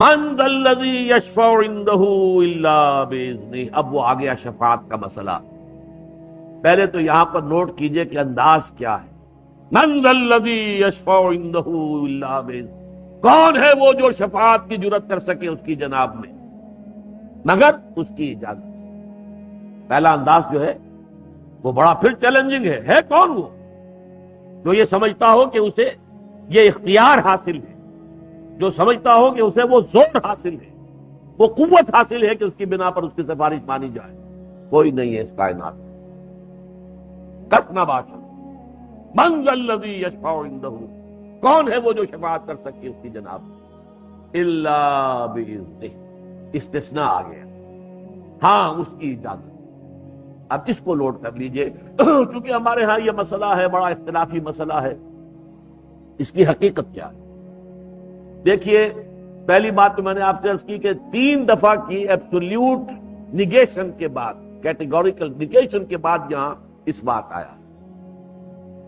من ذا الذی یشفع عنده الا باذنہ. اب وہ آ گیا شفاعت کا مسئلہ. پہلے تو یہاں پر نوٹ کیجئے کہ انداز کیا ہے. من ذا الذی یشفع عنده الا باذنہ. کون ہے وہ جو شفاعت کی جرات کر سکے اس کی جناب میں مگر اس کی اجازت سے. پہلا انداز جو ہے وہ بڑا پھر چیلنجنگ ہے کون وہ جو یہ سمجھتا ہو کہ اسے یہ اختیار حاصل ہے، جو سمجھتا ہو کہ اسے وہ زور حاصل ہے، وہ قوت حاصل ہے کہ اس کی بنا پر اس کی سفارش مانی جائے. کوئی نہیں ہے اس کائنات میں. کتنا بادشاہ من ذا الذی یشفع عنده. کون ہے وہ جو شفاعت کر سکے اس کی جناب میں الا باذنہ. استثناء آ گیا. ہاں اس کی اجازت. اب اس کو لوٹ کر لیجئے چونکہ ہمارے ہاں یہ مسئلہ ہے، بڑا اختلافی مسئلہ ہے. اس کی حقیقت کیا ہے؟ دیکھیے، پہلی بات تو میں نے آپ سے عرض کی کہ 3 دفعہ کی ایبسولوٹ نیگیشن کے بعد، کیٹیگوریکل نیگیشن کے بعد یہاں اس بات آیا.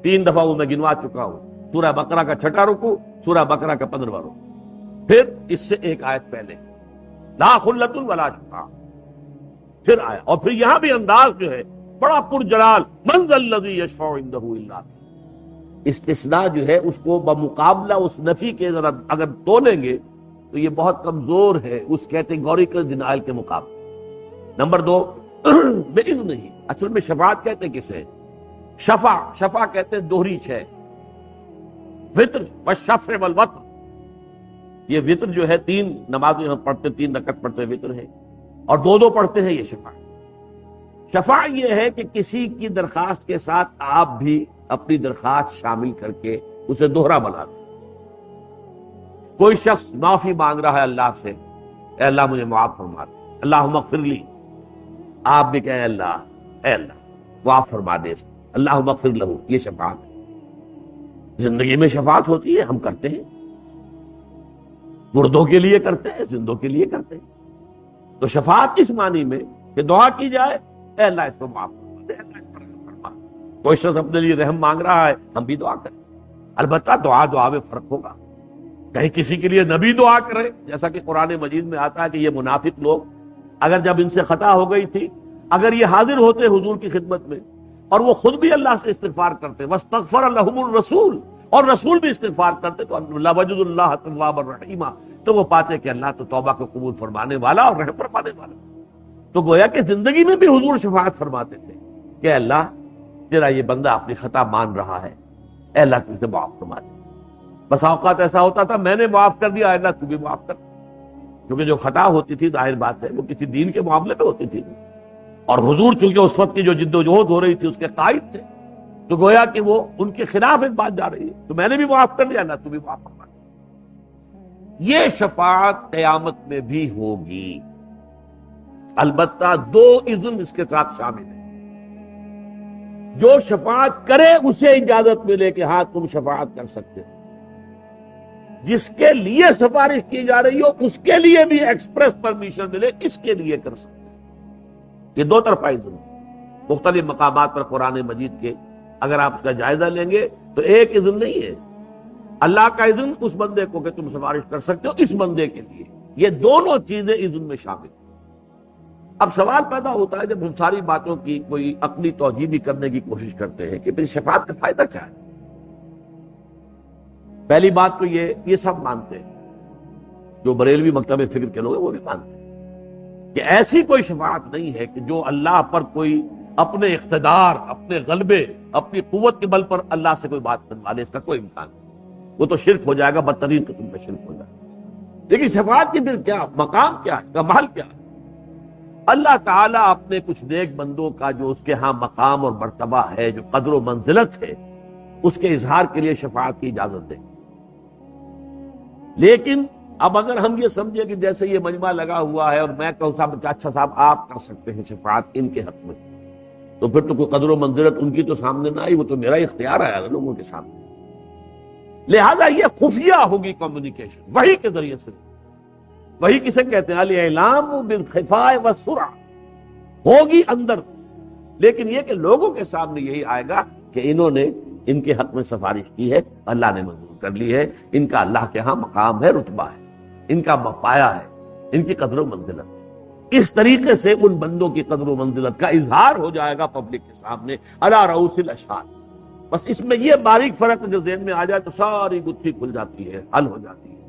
3 دفعہ وہ میں گنوا چکا ہوں. سورہ بقرہ کا 6واں رکوع، سورہ بقرہ کا 15واں رکوع، پھر اس سے ایک آیت پہلے لا خلۃ ولا شفاعۃ پھر آیا. اور پھر یہاں بھی انداز جو ہے بڑا پرجلال من ذا الذی یشفع عنده الا. استثناء جو ہے اس کو بمقابلہ اس نفی کے اگر تولیں گے تو یہ بہت کمزور ہے اس کیٹیگوریکل ڈینائل کے مقابلے. نمبر 2 باذن نہیں. اصل میں شفاعت کہتے کسے؟ شفع کہتے دوہری 6 وتر والشفع والوتر. یہ وتر جو ہے 3 نمازیں ہم پڑھتے 3 رکعت پڑھتے وتر ہے اور 2 پڑھتے ہیں. یہ شفع یہ ہے کہ کسی کی درخواست کے ساتھ آپ بھی اپنی درخواست شامل کر کے اسے دوہرا بنا دیں. کوئی شخص معافی مانگ رہا ہے اللہ سے، اے اللہ مجھے معاف فرما دے، اللہم اغفر لی. آپ بھی کہیں اے اللہ معاف فرما دے، اللہم اغفر لہ. یہ شفاعت ہے. زندگی میں شفاعت ہوتی ہے، ہم کرتے ہیں. مردوں کے لیے کرتے ہیں، زندوں کے لیے کرتے ہیں. تو شفاعت اس معنی میں کہ دعا کی جائے اے اللہ اس کو معاف فرما دے، اللہ اس پر رحم فرما. کوئی شخص اپنے لیے رحم مانگ رہا ہے، ہم بھی دعا کریں. البتہ دعا میں فرق ہوگا. کہیں کسی کے لیے نبی دعا کرے، جیسا کہ قرآن مجید میں آتا ہے کہ یہ منافق لوگ اگر جب ان سے خطا ہو گئی تھی، اگر یہ حاضر ہوتے حضور کی خدمت میں اور وہ خود بھی اللہ سے استغفار کرتے واستغفر لهم الرسول، اور رسول بھی استغفار کرتے تو لوجد اللہ توابا رحیما، تو وہ پاتے کہ اللہ تو توبہ کو قبول فرمانے والا اور رحم فرمانے والا. تو گویا کہ زندگی میں بھی حضور شفاعت فرماتے تھے کہ اللہ تیرا یہ بندہ اپنی خطا مان رہا ہے، اے اللہ تو اسے معاف فرما دے. بس اوقات ایسا ہوتا تھا میں نے معاف کر دیا، اے اللہ تو بھی معاف کر. کیونکہ جو خطا ہوتی تھی ظاہر بات ہے وہ کسی دین کے معاملے میں ہوتی تھی، اور حضور چونکہ اس وقت کی جو جد و جہد ہو رہی تھی اس کے قائد تھے، تو گویا کہ وہ ان کے خلاف ایک بات جا رہی ہے، تو میں نے بھی معاف کر دیا، اللہ تو بھی معاف فرما دے. یہ شفاعت قیامت میں بھی ہوگی. البتہ 2 اذن اس کے ساتھ شامل ہیں. جو شفاعت کرے اسے اجازت ملے کہ ہاں تم شفاعت کر سکتے ہو. جس کے لیے سفارش کی جا رہی ہو اس کے لیے بھی ایکسپریس پرمیشن ملے، اس کے لیے کر سکتے. یہ 2 طرفہ اذن مختلف مقامات پر قرآن مجید کے اگر آپ اس کا جائزہ لیں گے تو ایک اذن نہیں ہے. اللہ کا اذن اس بندے کو کہ تم سفارش کر سکتے ہو، اس بندے کے لیے. یہ دونوں چیزیں اذن میں شامل ہیں. اب سوال پیدا ہوتا ہے جب ہم ساری باتوں کی کوئی عقلی توجیہ بھی کرنے کی کوشش کرتے ہیں کہ پھر شفاعت کا فائدہ کیا ہے. پہلی بات تو یہ سب مانتے ہیں، جو بریلوی مکتب فکر کے لوگ ہیں وہ بھی مانتے ہیں کہ ایسی کوئی شفاعت نہیں ہے کہ جو اللہ پر کوئی اپنے اقتدار، اپنے غلبے، اپنی قوت کے بل پر اللہ سے کوئی بات کروا لے. اس کا کوئی امکان نہیں. وہ تو شرک ہو جائے گا، بدترین قسم کا شرک ہو جائے گا. لیکن شفاعت کی پھر کیا مقام، کیا ہے، کمال کیا ہے؟ اللہ تعالیٰ اپنے کچھ نیک بندوں کا جو اس کے ہاں مقام اور مرتبہ ہے، جو قدر و منزلت ہے، اس کے اظہار کے لیے شفاعت کی اجازت دے. لیکن اب اگر ہم یہ سمجھے کہ جیسے یہ مجمع لگا ہوا ہے اور میں کہوں صاحب اچھا صاحب آپ کر سکتے ہیں شفاعت ان کے حق میں، تو پھر تو کوئی قدر و منزلت ان کی تو سامنے نہ آئی، وہ تو میرا اختیار آیا نا لوگوں کے سامنے. لہذا یہ خفیہ ہوگی کمیونیکیشن، وحی کے ذریعے سے. وحی کسے کہتے ہیں؟ الاعلام بالخفاء والسرعہ، ہوگی اندر، لیکن یہ کہ لوگوں کے سامنے یہی آئے گا کہ انہوں نے ان کے حق میں سفارش کی ہے، اللہ نے منظور کر لی ہے، ان کا اللہ کے ہاں مقام ہے، رتبہ ہے. ان کا پایا ہے، ان کی قدر و منزلت۔ اس طریقے سے ان بندوں کی قدر و منزلت کا اظہار ہو جائے گا پبلک کے سامنے علی رؤوس الاشہاد۔ بس اس میں یہ باریک فرق جو ذہن میں آ جائے تو ساری گتھی کھل جاتی ہے، حل ہو جاتی ہے،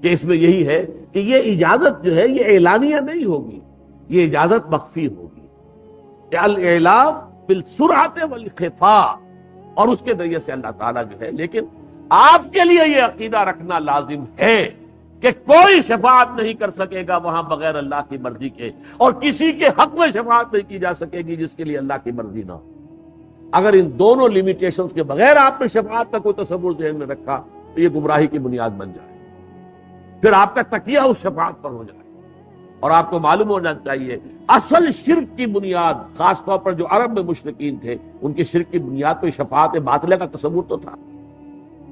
کہ اس میں یہی ہے کہ یہ اجازت جو ہے یہ اعلانیہ نہیں ہوگی، یہ اجازت مخفی ہوگی، الاعلام بالسرعت والخفاء، اور اس کے ذریعے سے اللہ تعالیٰ جو ہے، لیکن آپ کے لیے یہ عقیدہ رکھنا لازم ہے کہ کوئی شفاعت نہیں کر سکے گا وہاں بغیر اللہ کی مرضی کے، اور کسی کے حق میں شفاعت نہیں کی جا سکے گی جس کے لیے اللہ کی مرضی نہ ہو۔ اگر ان دونوں لیمیٹیشنز کے بغیر آپ نے شفاعت کا کوئی تصور ذہن میں رکھا تو یہ گمراہی کی بنیاد بن جائے، پھر آپ کا تکیہ اس شفاعت پر ہو جائے۔ اور آپ کو معلوم ہونا چاہیے اصل شرک کی بنیاد، خاص طور پر جو عرب میں مشرکین تھے، ان کی شرک کی بنیاد تو شفاعت باطلہ کا تصور تو تھا۔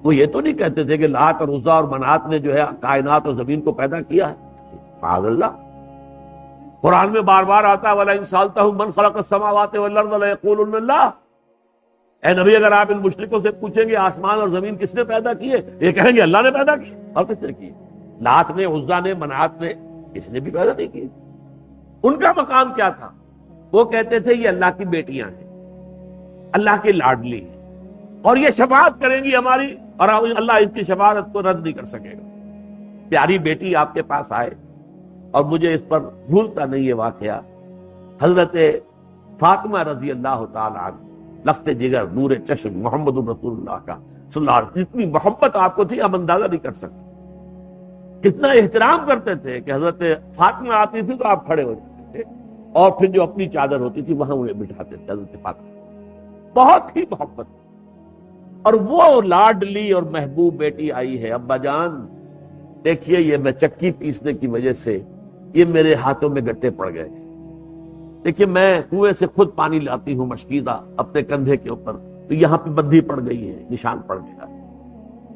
وہ یہ تو نہیں کہتے تھے کہ لات اور عزا اور منات نے جو ہے کائنات اور زمین کو پیدا کیا ہے، معاذ اللہ۔ قرآن میں بار بار آتا ہے وَلَئِن سَأَلْتَهُم مَّن خَلَقَ السَّمَاوَاتِ وَالْأَرْضَ لَيَقُولُنَّ اللَّهُ۔ اے نبی اگر آپ ان مشرکوں سے پوچھیں گے آسمان اور زمین کس نے پیدا کیے، یہ کہیں گے اللہ نے پیدا کی۔ اور کس نے کی؟ لات نے، عزا نے، منات نے، کس نے بھی پیدا نہیں کی۔ ان کا مقام کیا تھا؟ وہ کہتے تھے یہ اللہ کی بیٹیاں ہیں، اللہ کی لاڈلی ہیں، اور یہ شفاعت کریں گی ہماری، اور اللہ ان کی شفاعت کو رد نہیں کر سکے گا۔ پیاری بیٹی آپ کے پاس آئے، اور مجھے اس پر بھولتا نہیں یہ واقعہ، حضرت فاطمہ رضی اللہ تعالی عنہ، لخت جگر، نور چشم، محمد الرسول اللہ کا صلی اللہ علیہ وسلم، اتنی محبت آپ کو تھی ہم اندازہ نہیں کر سکتے، کتنا احترام کرتے تھے کہ حضرت فاطمہ آتی تھی تو آپ کھڑے ہو جاتے تھے، اور پھر جو اپنی چادر ہوتی تھی وہاں انہیں بٹھاتے تھے حضرت فاطمہ، بہت ہی محبت۔ اور وہ لاڈلی اور محبوب بیٹی آئی ہے، ابا جان دیکھیے یہ میں چکی پیسنے کی وجہ سے یہ میرے ہاتھوں میں گٹے پڑ گئے، دیکھیے میں کنویں سے خود پانی لاتی ہوں مشکیزہ اپنے کندھے کے اوپر، تو یہاں پہ بدھی پڑ گئی ہے، نشان پڑ گیا۔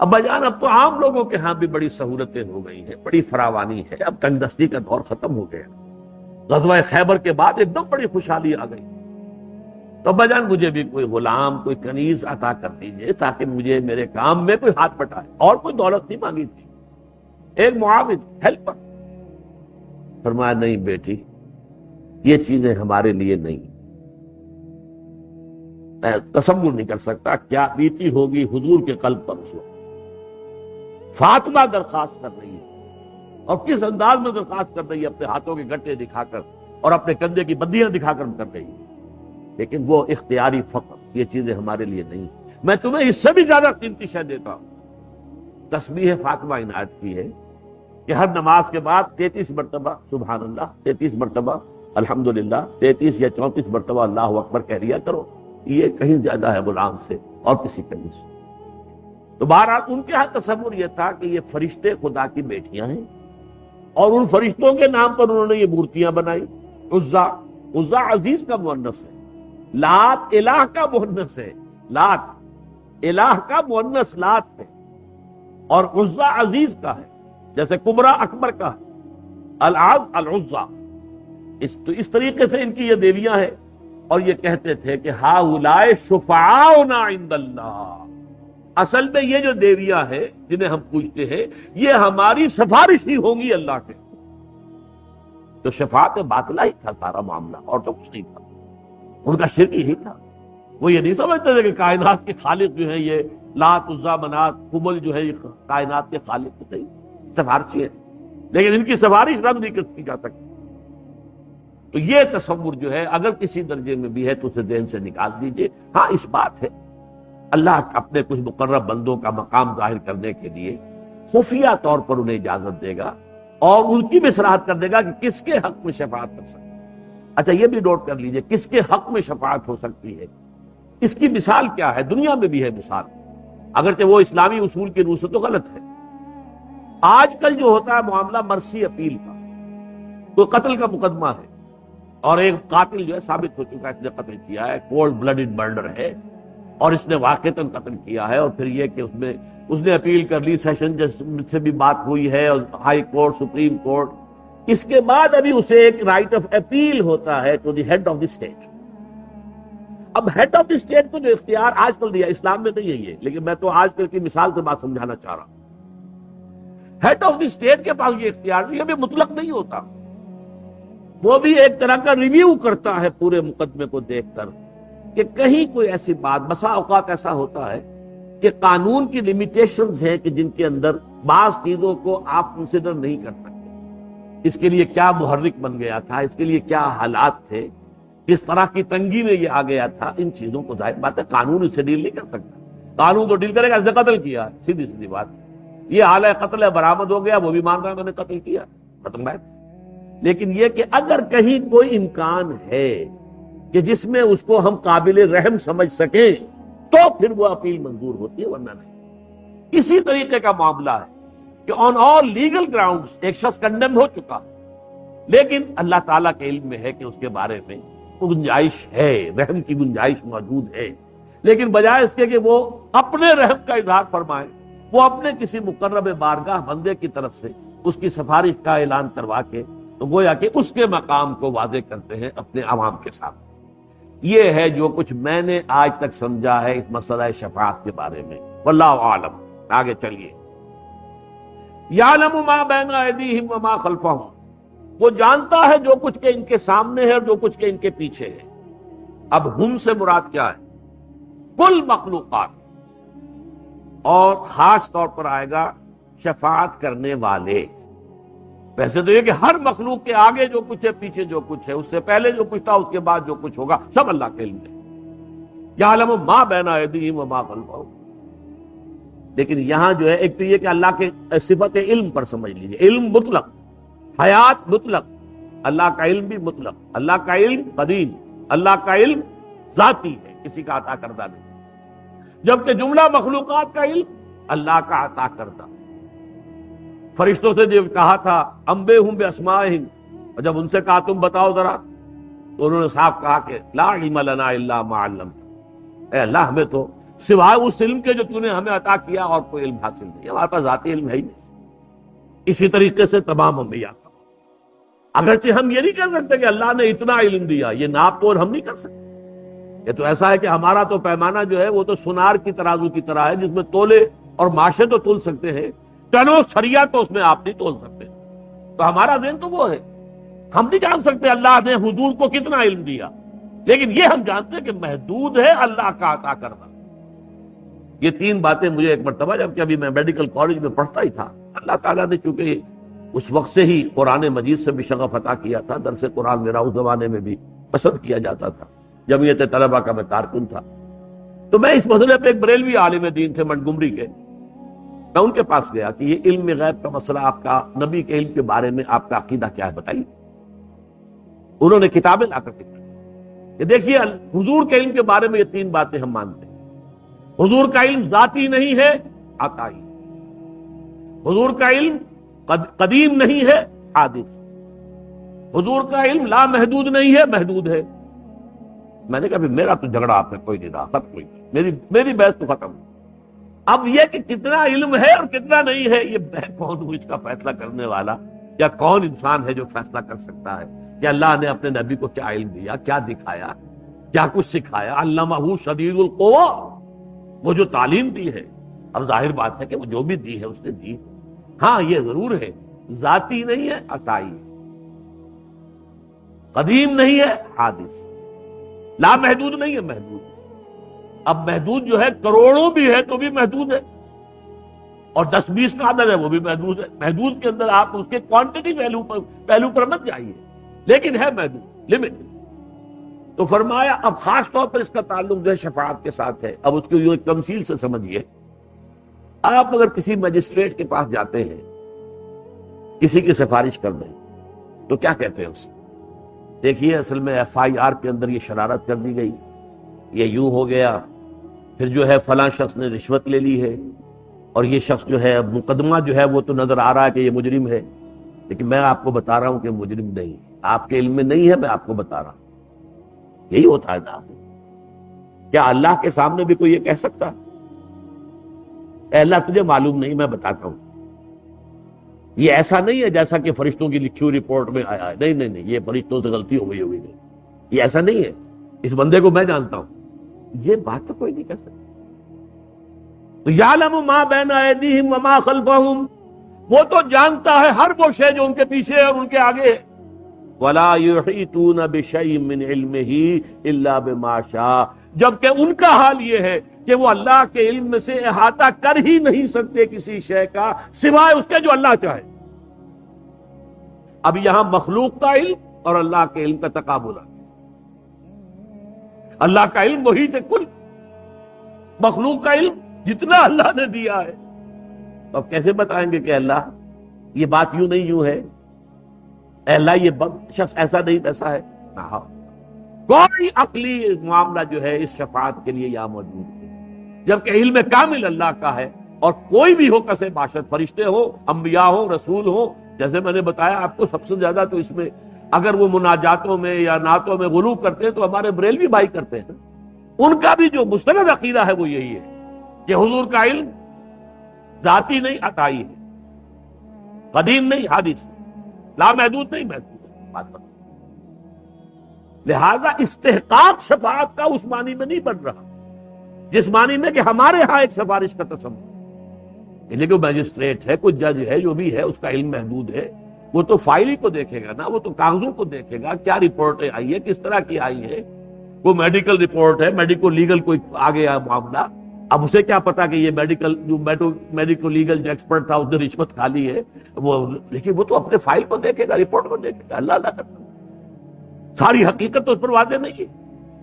ابا جان اب تو عام لوگوں کے ہاں بھی بڑی سہولتیں ہو گئی ہیں، بڑی فراوانی ہے، اب تنگ دستی کا دور ختم ہو گیا، غزوہ خیبر کے بعد ایک دم بڑی خوشحالی آ گئی، تو ابا جان مجھے بھی کوئی غلام، کوئی کنیز عطا کر دیجئے تاکہ مجھے میرے کام میں کوئی ہاتھ بٹائے، اور کوئی دولت نہیں مانگی تھی، ایک معاون، ہیلپر۔ فرمایا نہیں بیٹی یہ چیزیں ہمارے لیے نہیں، میں تصور نہیں کر سکتا کیا بیتی ہوگی حضور کے قلب پر اس وقت۔ فاطمہ درخواست کر رہی ہے، اور کس انداز میں درخواست کر رہی ہے، اپنے ہاتھوں کے گٹے دکھا کر اور اپنے کندھے کی بدیاں دکھا کر کر رہی ہے، لیکن وہ اختیاری فقط، یہ چیزیں ہمارے لیے نہیں، میں تمہیں اس سے بھی زیادہ قیمتی شے دیتا ہوں۔ تسبیح فاطمہ عنایت کی ہے کہ ہر نماز کے بعد 33 مرتبہ سبحان اللہ، 33 مرتبہ الحمدللہ، 33 یا 34 مرتبہ اللہ اکبر کہہ لیا کرو، یہ کہیں زیادہ ہے غلام سے اور کسی کہیں سے۔ تو بہرحال ان کے ہاں تصور یہ تھا کہ یہ فرشتے خدا کی بیٹیاں ہیں، اور ان فرشتوں کے نام پر انہوں نے یہ مورتیاں بنائی۔ عزا، عزا عزیز کا مؤنث ہے، لات الہ کا مؤنث ہے، لات الہ کا مؤنث لات ہے، اور عزا عزیز کا ہے، جیسے کبرا اکبر کا ہے، العز العزا، اس طریقے سے ان کی یہ دیویاں ہیں۔ اور یہ کہتے تھے کہ ہؤلاء شفعاؤنا عند اللہ، اصل میں یہ جو دیویاں ہیں جنہیں ہم پوجتے ہیں یہ ہماری سفارش ہی ہوں گی اللہ کے۔ تو شفاعت باطلہ ہی تھا سارا معاملہ، اور تو کچھ نہیں تھا، ان کا شرک ہی تھا۔ وہ یہ نہیں سمجھتے تھے کہ کائنات کے خالق جو ہے یہ لات، عزا، منات، قبل جو ہے یہ کائنات کے خالق تو صحیح سفارشی ہے، لیکن ان کی سفارش رد نہیں کی جا سکتی۔ تو یہ تصور جو ہے اگر کسی درجے میں بھی ہے تو اسے ذہن سے نکال دیجئے۔ ہاں اس بات ہے اللہ اپنے کچھ مقرب بندوں کا مقام ظاہر کرنے کے لیے خفیہ طور پر انہیں اجازت دے گا، اور ان کی بھی صراحت کر دے گا کہ کس کے حق میں شفاعت کر سکتے ہیں۔ اچھا یہ بھی نوٹ کر لیجئے کس کے حق میں شفاعت ہو سکتی ہے، اس کی مثال کیا ہے، دنیا میں بھی ہے مثال، اگرچہ وہ اسلامی اصول کی روح سے تو غلط ہے۔ آج کل جو ہوتا ہے معاملہ مرسی اپیل کا، تو قتل کا مقدمہ ہے اور ایک قاتل جو ہے ثابت ہو چکا ہے اس نے قتل کیا ہے، کولڈ بلڈڈ مرڈر ہے، اور اس نے واقعتاً قتل کیا ہے، اور پھر یہ کہ اس نے اپیل کر لی، سیشن جج سے بھی بات ہوئی ہے، اور ہائی کورٹ، سپریم کورٹ، اس کے بعد ابھی اسے ایک رائٹ آف اپیل ہوتا ہے to the head of the state. اب ہیڈ آف دی اسٹیٹ کو جو اختیار آج کل دیا، اسلام میں نہیں ہے یہ، لیکن میں تو آج کل کی مثال سے بات سمجھانا چاہ رہا ہوں۔ ہیڈ آف دی اسٹیٹ کے پاس یہ اختیار نہیں، یہ بھی مطلق نہیں ہوتا، وہ بھی ایک طرح کا ریویو کرتا ہے پورے مقدمے کو دیکھ کر کہ کہیں کوئی ایسی بات، بسا اوقات ایسا ہوتا ہے کہ قانون کی لمیٹیشنز ہیں کہ جن کے اندر بعض چیزوں کو آپ کنسیڈر نہیں کر سکتے، اس کے لیے کیا محرک بن گیا تھا، اس کے لیے کیا حالات تھے، کس طرح کی تنگی میں یہ آ گیا تھا، ان چیزوں کو ظاہر بات ہے قانون اسے ڈیل نہیں کر سکتا، قانون تو ڈیل کرے گا اس نے قتل کیا، سیدھی سیدھی بات، یہ حالہ قتل ہے، برآمد ہو گیا، وہ بھی مان رہا ہے میں نے قتل کیا، ختم بات۔ لیکن یہ کہ اگر کہیں کوئی امکان ہے کہ جس میں اس کو ہم قابل رحم سمجھ سکیں تو پھر وہ اپیل منظور ہوتی ہے، ورنہ نہیں۔ اسی طریقے کا معاملہ ہے کہ آن آل لیگل گراؤنڈز ایک شخص کنڈم ہو چکا، لیکن اللہ تعالیٰ کے علم میں ہے کہ اس کے بارے میں گنجائش ہے، رحم کی گنجائش موجود ہے، لیکن بجائے اس کے کہ وہ اپنے رحم کا اظہار فرمائے، وہ اپنے کسی مقرب بارگاہ بندے کی طرف سے اس کی سفارش کا اعلان کروا کے تو گویا کہ اس کے مقام کو واضح کرتے ہیں اپنے عوام کے ساتھ۔ یہ ہے جو کچھ میں نے آج تک سمجھا ہے اس مسئلہ شفاعت کے بارے میں، واللہ عالم۔ آگے چلیے، یعلم ما بین ایدیہم وما خلفہم، وہ جانتا ہے جو کچھ کہ ان کے سامنے ہے اور جو کچھ کہ ان کے پیچھے ہے۔ اب ہم سے مراد کیا ہے؟ کل مخلوقات، اور خاص طور پر آئے گا شفاعت کرنے والے۔ ویسے تو یہ کہ ہر مخلوق کے آگے جو کچھ ہے، پیچھے جو کچھ ہے، اس سے پہلے جو کچھ تھا، اس کے بعد جو کچھ ہوگا، سب اللہ کے علم ہے۔ یعلم ما بین ایدیہم وما خلفہم، لیکن یہاں جو ہے ایک تو یہ کہ اللہ کے صفت علم پر سمجھ لیجئے، علم مطلق، حیات مطلق، اللہ کا علم بھی مطلق، اللہ کا علم قدیم، اللہ کا علم ذاتی ہے، کسی کا عطا کردہ نہیں، جبکہ جملہ مخلوقات کا علم اللہ کا عطا کردہ۔ فرشتوں سے جو کہا تھا انبئہم باسمائہم، اور جب ان سے کہا تم بتاؤ ذرا، تو انہوں نے صاف کہا کہ لا علم لنا الا ما علمتنا، اے اللہ ہمیں تو سوائے اس علم کے جو تو نے ہمیں عطا کیا اور کوئی علم حاصل نہیں، ہمارے پاس ذاتی علم ہے ہی نہیں۔ اسی طریقے سے تمام انبیاء کا، اگرچہ ہم یہ نہیں کہہ سکتے کہ اللہ نے اتنا علم دیا، یہ ناپ تول ہم نہیں کر سکتے۔ یہ تو ایسا ہے کہ ہمارا تو پیمانہ جو ہے وہ تو سونار کی ترازو کی طرح ہے، جس میں تولے اور ماشے تو تول سکتے ہیں، ٹنوں سریا تو اس میں آپ نہیں تول سکتے۔ تو ہمارا ذہن تو وہ ہے، ہم نہیں جان سکتے اللہ نے حضور کو کتنا علم دیا، لیکن یہ ہم جانتے ہیں کہ محدود ہے اللہ کا عطا کرنا۔ یہ تین باتیں مجھے ایک مرتبہ جب کہ ابھی میں میڈیکل کالج میں پڑھتا ہی تھا، اللہ تعالیٰ نے چونکہ اس وقت سے ہی قرآن مجید سے بھی شغف عطا کیا تھا، درس قرآن میرا اس زمانے میں بھی پسند کیا جاتا تھا، جمعیت طلبہ کا میں کارکن تھا، تو میں اس مسئلے پہ ایک بریلوی عالم دین تھے منٹگمری کے، میں ان کے پاس گیا کہ یہ علم غیب کا مسئلہ آپ کا، نبی کے علم کے بارے میں آپ کا عقیدہ کیا ہے بتائیے۔ انہوں نے کتابیں لا کر دکھائی کہ دیکھیے حضور کے علم کے بارے میں یہ تین باتیں ہم مانتے ہیں۔ حضور کا علم ذاتی نہیں ہے، عطائی۔ حضور کا علم قدیم نہیں ہے، حادث۔ حضور کا علم لا محدود نہیں ہے، محدود ہے۔ میں نے کہا بھی میرا تو جھگڑا آپ نے کوئی نہیں رہا، ختم کوئی نہیں، میری بحث تو ختم۔ اب یہ کہ کتنا علم ہے اور کتنا نہیں ہے، یہ میں کون ہوں اس کا فیصلہ کرنے والا، یا کون انسان ہے جو فیصلہ کر سکتا ہے کہ اللہ نے اپنے نبی کو کیا علم دیا، کیا دکھایا، کیا کچھ سکھایا۔ علمہ شدید القویٰ، وہ جو تعلیم دی ہے، اب ظاہر بات ہے کہ وہ جو بھی دی ہے اس نے دی، ہاں یہ ضرور ہے ذاتی نہیں ہے، عطائی، قدیم نہیں ہے، حادث، لا محدود نہیں ہے، محدود۔ اب محدود جو ہے کروڑوں بھی ہے تو بھی محدود ہے، اور 10-20 کا عدد ہے وہ بھی محدود ہے۔ محدود کے اندر آپ اس کے کوانٹٹی پہلو پر مت جائیے، لیکن ہے محدود، لمٹ۔ تو فرمایا اب خاص طور پر اس کا تعلق جو ہے شفاعت کے ساتھ ہے۔ اب اس کو ایک تمثیل سے سمجھیے، آپ اگر کسی مجسٹریٹ کے پاس جاتے ہیں، کسی کی سفارش کر دیں تو کیا کہتے ہیں اسے؟ دیکھیے اصل میں FIR کے اندر یہ شرارت کر دی گئی، یہ یوں ہو گیا، پھر جو ہے فلاں شخص نے رشوت لے لی ہے، اور یہ شخص جو ہے مقدمہ جو ہے وہ تو نظر آ رہا ہے کہ یہ مجرم ہے، لیکن میں آپ کو بتا رہا ہوں کہ مجرم نہیں، آپ کے علم میں نہیں ہے، میں آپ کو بتا رہا ہوں۔ یہی ہوتا ہے نا۔ کیا اللہ کے سامنے بھی کوئی یہ کہہ سکتا ہے اے اللہ تجھے معلوم نہیں، میں بتاتا ہوں؟ یہ ایسا نہیں ہے جیسا کہ فرشتوں کی لکھی ہوئی رپورٹ میں آیا ہے، نہیں نہیں نہیں، یہ فرشتوں سے غلطی ہو گئی ہوگی، نہیں، یہ ایسا نہیں ہے، اس بندے کو میں جانتا ہوں، یہ بات تو کوئی نہیں کہہ سکتا۔ تو یعلم ما بین ایدیہم وما خلفہم، وہ تو جانتا ہے ہر وہ شے جو ان کے پیچھے اور ان کے آگے ہے. وَلَا يُحِيطُونَ بِشَيْءٍ مِّنْ عِلْمِهِ إِلَّا بِمَا شَاءَ. جبکہ ان کا حال یہ ہے کہ وہ اللہ کے علم میں سے احاطہ کر ہی نہیں سکتے کسی شے کا سوائے اس کے جو اللہ چاہے. اب یہاں مخلوق کا علم اور اللہ کے علم کا تقابل ہے. اللہ کا علم وہی سے کل، مخلوق کا علم جتنا اللہ نے دیا ہے. اب کیسے بتائیں گے کہ اللہ یہ بات یوں نہیں یوں ہے، اے اللہ یہ شخص ایسا نہیں ویسا ہے؟ کوئی عقلی معاملہ جو ہے اس شفاعت کے لیے یہاں موجود ہے، جبکہ علم کامل اللہ کا ہے. اور کوئی بھی ہو کسے باشد، فرشتے ہو، انبیاء ہو، رسول ہو. جیسے میں نے بتایا آپ کو، سب سے زیادہ تو اس میں اگر وہ مناجاتوں میں یا نعتوں میں غلو کرتے ہیں تو ہمارے بریلوی بھائی کرتے ہیں. ان کا بھی جو مستند عقیدہ ہے وہ یہی ہے کہ حضور کا علم ذاتی نہیں عطائی ہے، قدیم نہیں حادث، لامحدود نہیں محدود. لہذا استحقاق شفاعت کا اس معنی میں نہیں بن رہا جس معنی میں کہ ہمارے ہاں ایک سفارش کا تصور. یعنی کہ میجسٹریٹ ہے، کوئی جج ہے، جو بھی ہے، اس کا علم محدود ہے. وہ تو فائل ہی کو دیکھے گا نا، وہ تو کاغذوں کو دیکھے گا، کیا رپورٹیں آئی ہے، کس طرح کی آئی ہے. وہ میڈیکل رپورٹ ہے، میڈیکو لیگل کوئی آ گیا معاملہ، اب اسے کیا پتا کہ یہ میڈیکو لیگل جو ایکسپرٹ تھا اس نے رشوت کھا لی ہے. لیکن وہ تو اپنے فائل کو دیکھے گا، رپورٹ کو دیکھے گا. اللہ اللہ کرتا، ساری حقیقت تو اس پر واضح نہیں ہے،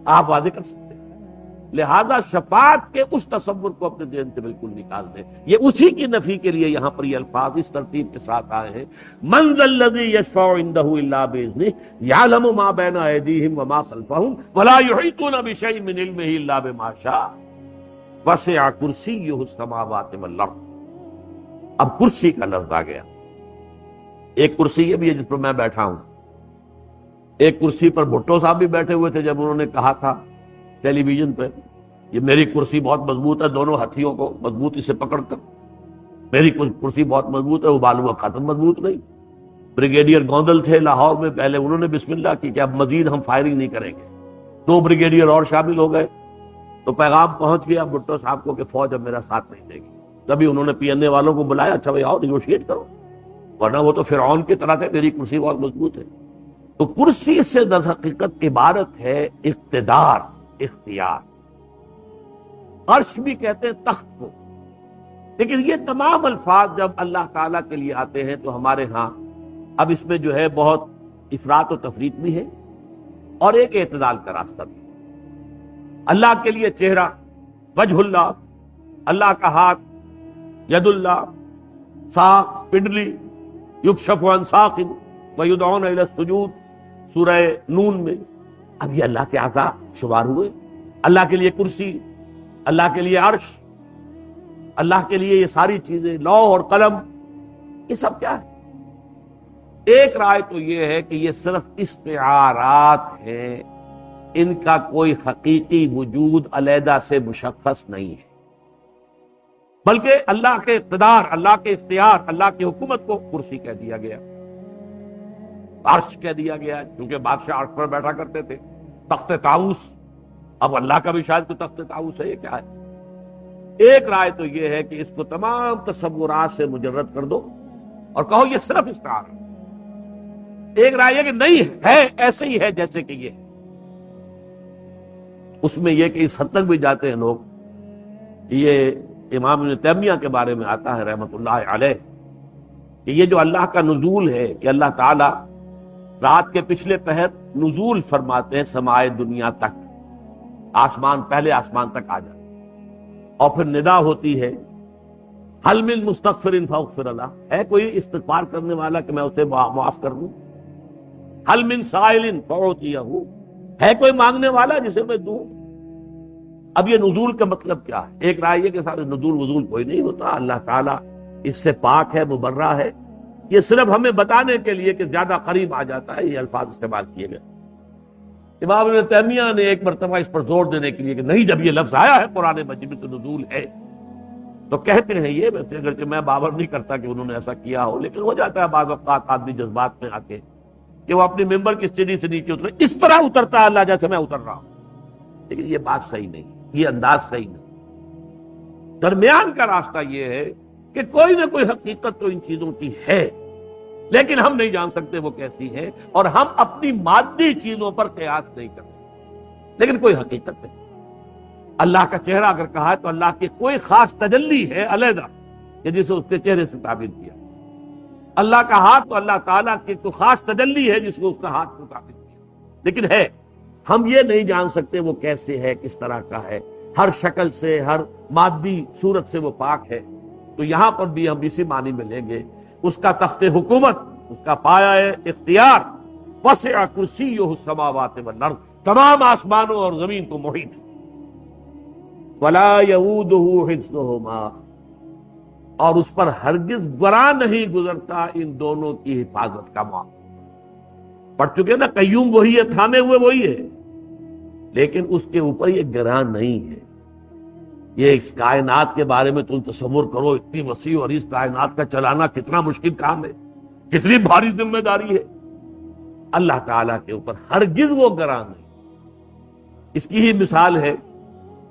آپ واضح کر سکتے. لہذا شفاعت کے اس تصور کو اپنے ذہن سے بالکل نکال دیں. یہ اسی کی نفی کے لیے یہاں پر یہ الفاظ اس ترتیب کے ساتھ آئے ہیں. من ذا الذی یشفع عنده الا باذنہ یعلم ما بین ایدیہم وما خلفہم ولا یحیطون بشیء من علمہ الا بما شاء وسع کرسیہ السماوات والارض. اب کرسی کا لفظ آ گیا. ایک کرسی یہ بھی ہے جس پر میں بیٹھا ہوں. ایک کرسی پر بھٹو صاحب بھی بیٹھے ہوئے تھے جب انہوں نے کہا تھا ٹیلی ویژن پہ، یہ میری کرسی بہت مضبوط ہے، دونوں ہتھیوں کو مضبوطی سے پکڑ کر. میری کرسی بہت مضبوط ہے، وہ بالوں کا ختم مضبوط نہیں. بریگیڈیئر گوندل تھے لاہور میں، پہلے انہوں نے بسم اللہ کی کہ اب مزید ہم فائرنگ نہیں کریں گے. 2 بریگیڈیئر اور شامل ہو گئے تو پیغام پہنچ گیا بھٹو صاحب کو کہ فوج اب میرا ساتھ نہیں دے گی. تبھی انہوں نے پی این اے والوں کو بلایا، اچھا بھائی آؤ نیگوشیٹ کرو، ورنہ وہ تو فرعون کی طرح تھے، میری کرسی بہت مضبوط ہے. تو کرسی سے در حقیقت عبارت ہے اقتدار، اختیار. عرش بھی کہتے ہیں تخت کو. لیکن یہ تمام الفاظ جب اللہ تعالیٰ کے لیے آتے ہیں تو ہمارے ہاں اب اس میں جو ہے بہت افراط و تفریط بھی ہے اور ایک اعتدال کا راستہ بھی. اللہ کے لیے چہرہ، وجہ اللہ، اللہ کا ہاتھ، ید اللہ، ساق، پنڈلی، یکشف عن ساق ویدعون الی السجود، سورہ نون میں. اب یہ اللہ کے اعضاء شمار ہوئے. اللہ کے لیے کرسی، اللہ کے لیے عرش، اللہ کے لیے یہ ساری چیزیں، لوح اور قلم، یہ سب کیا ہے؟ ایک رائے تو یہ ہے کہ یہ صرف استعارات ہیں، ان کا کوئی حقیقی وجود علیحدہ سے مشخص نہیں ہے، بلکہ اللہ کے اقتدار، اللہ کے اختیار، اللہ کی حکومت کو کرسی کہہ دیا گیا، عرش کہہ دیا گیا کیونکہ بادشاہ عرش پر بیٹھا کرتے تھے. تخت طاؤس، اب اللہ کا بھی شاید کوئی تخت طاؤس ہے، یہ کیا ہے؟ ایک رائے تو یہ ہے کہ اس کو تمام تصورات سے مجرد کر دو اور کہو یہ صرف استعارہ. ایک رائے یہ کہ نہیں ہے، ایسے ہی ہے جیسے کہ یہ. اس میں یہ کہ اس حد تک بھی جاتے ہیں لوگ، یہ امام ابن تیمیہ کے بارے میں آتا ہے رحمۃ اللہ علیہ کہ یہ جو اللہ کا نزول ہے کہ اللہ تعالی رات کے پچھلے پہر نزول فرماتے ہیں سمائے دنیا تک، آسمان، پہلے آسمان تک آ جاتے، اور پھر ندا ہوتی ہے حل من مستغفر فاغفر له، ہے کوئی استغفار کرنے والا کہ میں اسے معاف کر دوں؟ حل من سائل فاعطيه، ہے کوئی مانگنے والا جسے میں دوں؟ اب یہ نزول کا مطلب کیا ہے؟ ایک رائے یہ کہ سارے نزول وزول کوئی نہیں ہوتا، اللہ تعالیٰ اس سے پاک ہے، مبرہ ہے. یہ صرف ہمیں بتانے کے لیے کہ زیادہ قریب آ جاتا ہے یہ الفاظ استعمال کیے گئے. امام ابن تیمیہ نے ایک مرتبہ اس پر زور دینے کے لیے کہ نہیں، جب یہ لفظ آیا ہے قرآن مجید میں تو نزول ہے. تو کہتے ہیں یہ، ویسے اگرچہ میں باور نہیں کرتا کہ انہوں نے ایسا کیا ہو، لیکن ہو جاتا ہے بعض اوقات آدمی جذبات میں آ کے کہ وہ اپنی ممبر کی سیڑھی سے نیچے اترے، اس طرح اترتا ہے اللہ جیسے میں اتر رہا ہوں. لیکن یہ بات صحیح نہیں، یہ انداز صحیح نہیں. درمیان کا راستہ یہ ہے کہ کوئی نہ کوئی حقیقت تو ان چیزوں کی ہے، لیکن ہم نہیں جان سکتے وہ کیسی ہے، اور ہم اپنی مادی چیزوں پر قیاس نہیں کر سکتے، لیکن کوئی حقیقت نہیں۔ اللہ کا چہرہ اگر کہا ہے تو اللہ کی کوئی خاص تجلی ہے علیحدہ کہ جسے اس کے چہرے سے تعبیر کیا۔ اللہ کا ہاتھ تو اللہ تعالیٰ کی کوئی خاص تجلی ہے جس کو اس کا ہاتھ کو تعبیر کیا، لیکن ہے، ہم یہ نہیں جان سکتے وہ کیسے ہے، کس طرح کا ہے، ہر شکل سے، ہر مادی صورت سے وہ پاک ہے۔ تو یہاں پر بھی ہم اسی معنی میں لیں گے، اس کا تخت حکومت، اس کا پایہ اختیار، وسع کرسیہ السماوات والارض، تمام آسمانوں اور زمین کو محیط، ولا یؤودہ حفظہما، اور اس پر ہرگز گراں نہیں گزرتا ان دونوں کی حفاظت کا معاملہ۔ پڑھ چکے نا، قیوم وہی ہے، تھامے ہوئے وہی ہے، لیکن اس کے اوپر یہ گراں نہیں ہے۔ یہ اس کائنات کے بارے میں تم تصور کرو، اتنی وسیع اور اس کائنات کا چلانا کتنا مشکل کام ہے، کتنی بھاری ذمہ داری ہے۔ اللہ تعالیٰ کے اوپر ہرگز وہ گراں نہیں۔ اس کی ہی مثال ہے،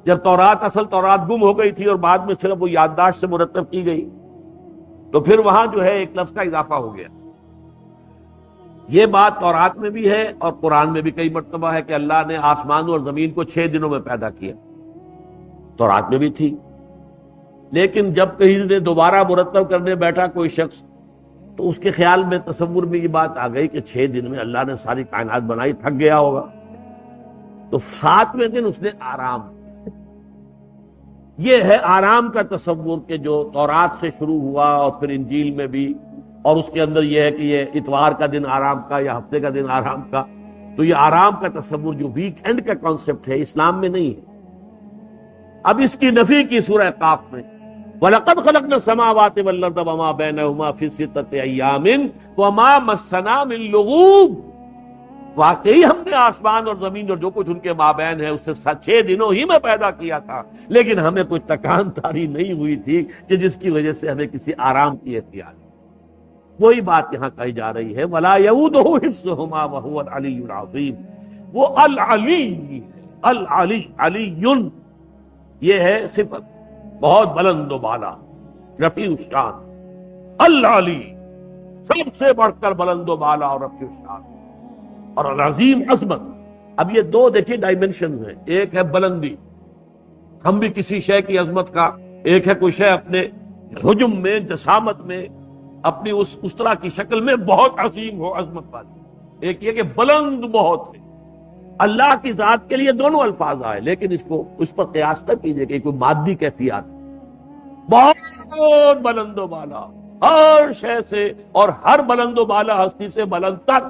جب تورات، اصل تورات گم ہو گئی تھی اور بعد میں صرف وہ یادداشت سے مرتب کی گئی، تو پھر وہاں جو ہے ایک لفظ کا اضافہ ہو گیا۔ یہ بات تورات میں بھی ہے اور قرآن میں بھی کئی مرتبہ ہے کہ اللہ نے آسمانوں اور زمین کو 6 دنوں میں پیدا کیا، تورات میں بھی تھی۔ لیکن جب کہیں نے دوبارہ مرتب کرنے بیٹھا کوئی شخص، تو اس کے خیال میں، تصور میں یہ بات آ گئی کہ 6 دن میں اللہ نے ساری کائنات بنائی، تھک گیا ہوگا، تو 7ویں دن اس نے آرام۔ یہ ہے آرام کا تصور کہ جو تورات سے شروع ہوا اور پھر انجیل میں بھی، اور اس کے اندر یہ ہے کہ یہ اتوار کا دن آرام کا یا ہفتے کا دن آرام کا۔ تو یہ آرام کا تصور جو ویک اینڈ کا کانسیپٹ ہے، اسلام میں نہیں ہے۔ اب اس کی نفی کی سورہ قاف میں، وَلَقَدْ خَلَقْنَا السَّمَاوَاتِ وَالْأَرْضَ وَمَا بَيْنَهُمَا فِي سِتَّةِ أَيَّامٍ وَمَا مَسَّنَا مِن لُغُوبٍ، واقعی ہم نے آسمان اور زمین اور جو کچھ ان کے مابین ہے اسے 6 دنوں ہی میں پیدا کیا تھا، لیکن ہمیں کوئی تکان تاری نہیں ہوئی تھی کہ جس کی وجہ سے ہمیں کسی آرام کی احتیاج۔ وہی بات یہاں کہی جا رہی ہے، وَلَا يَؤُودُهُ حِفْظُهُمَا وَهُوَ الْعَلِيُّ الْعَظِيمُ۔ وہ العلی، العلی، علی، یہ ہے صفت، بہت بلند و بالا، رفیع الشان، العلی، سب سے بڑھ کر بلند و بالا اور رفیع الشان، اور العظیم، عظمت۔ اب یہ دو دیکھیے ڈائمنشن ہیں، ایک ہے بلندی، ہم بھی کسی شے کی عظمت کا، ایک ہے کوئی شے اپنے حجم میں، جسامت میں، اپنی اس طرح کی شکل میں بہت عظیم ہو، عظمت والی، ایک یہ کہ بلند بہت ہے۔ اللہ کی ذات کے لیے دونوں الفاظ آئے، لیکن اس پر قیاس نہ کیجئے کہ کوئی مادی کیفیات، بہت بلند و بالا ہر شے سے، اور ہر بلند و بالا ہستی سے بلند تک،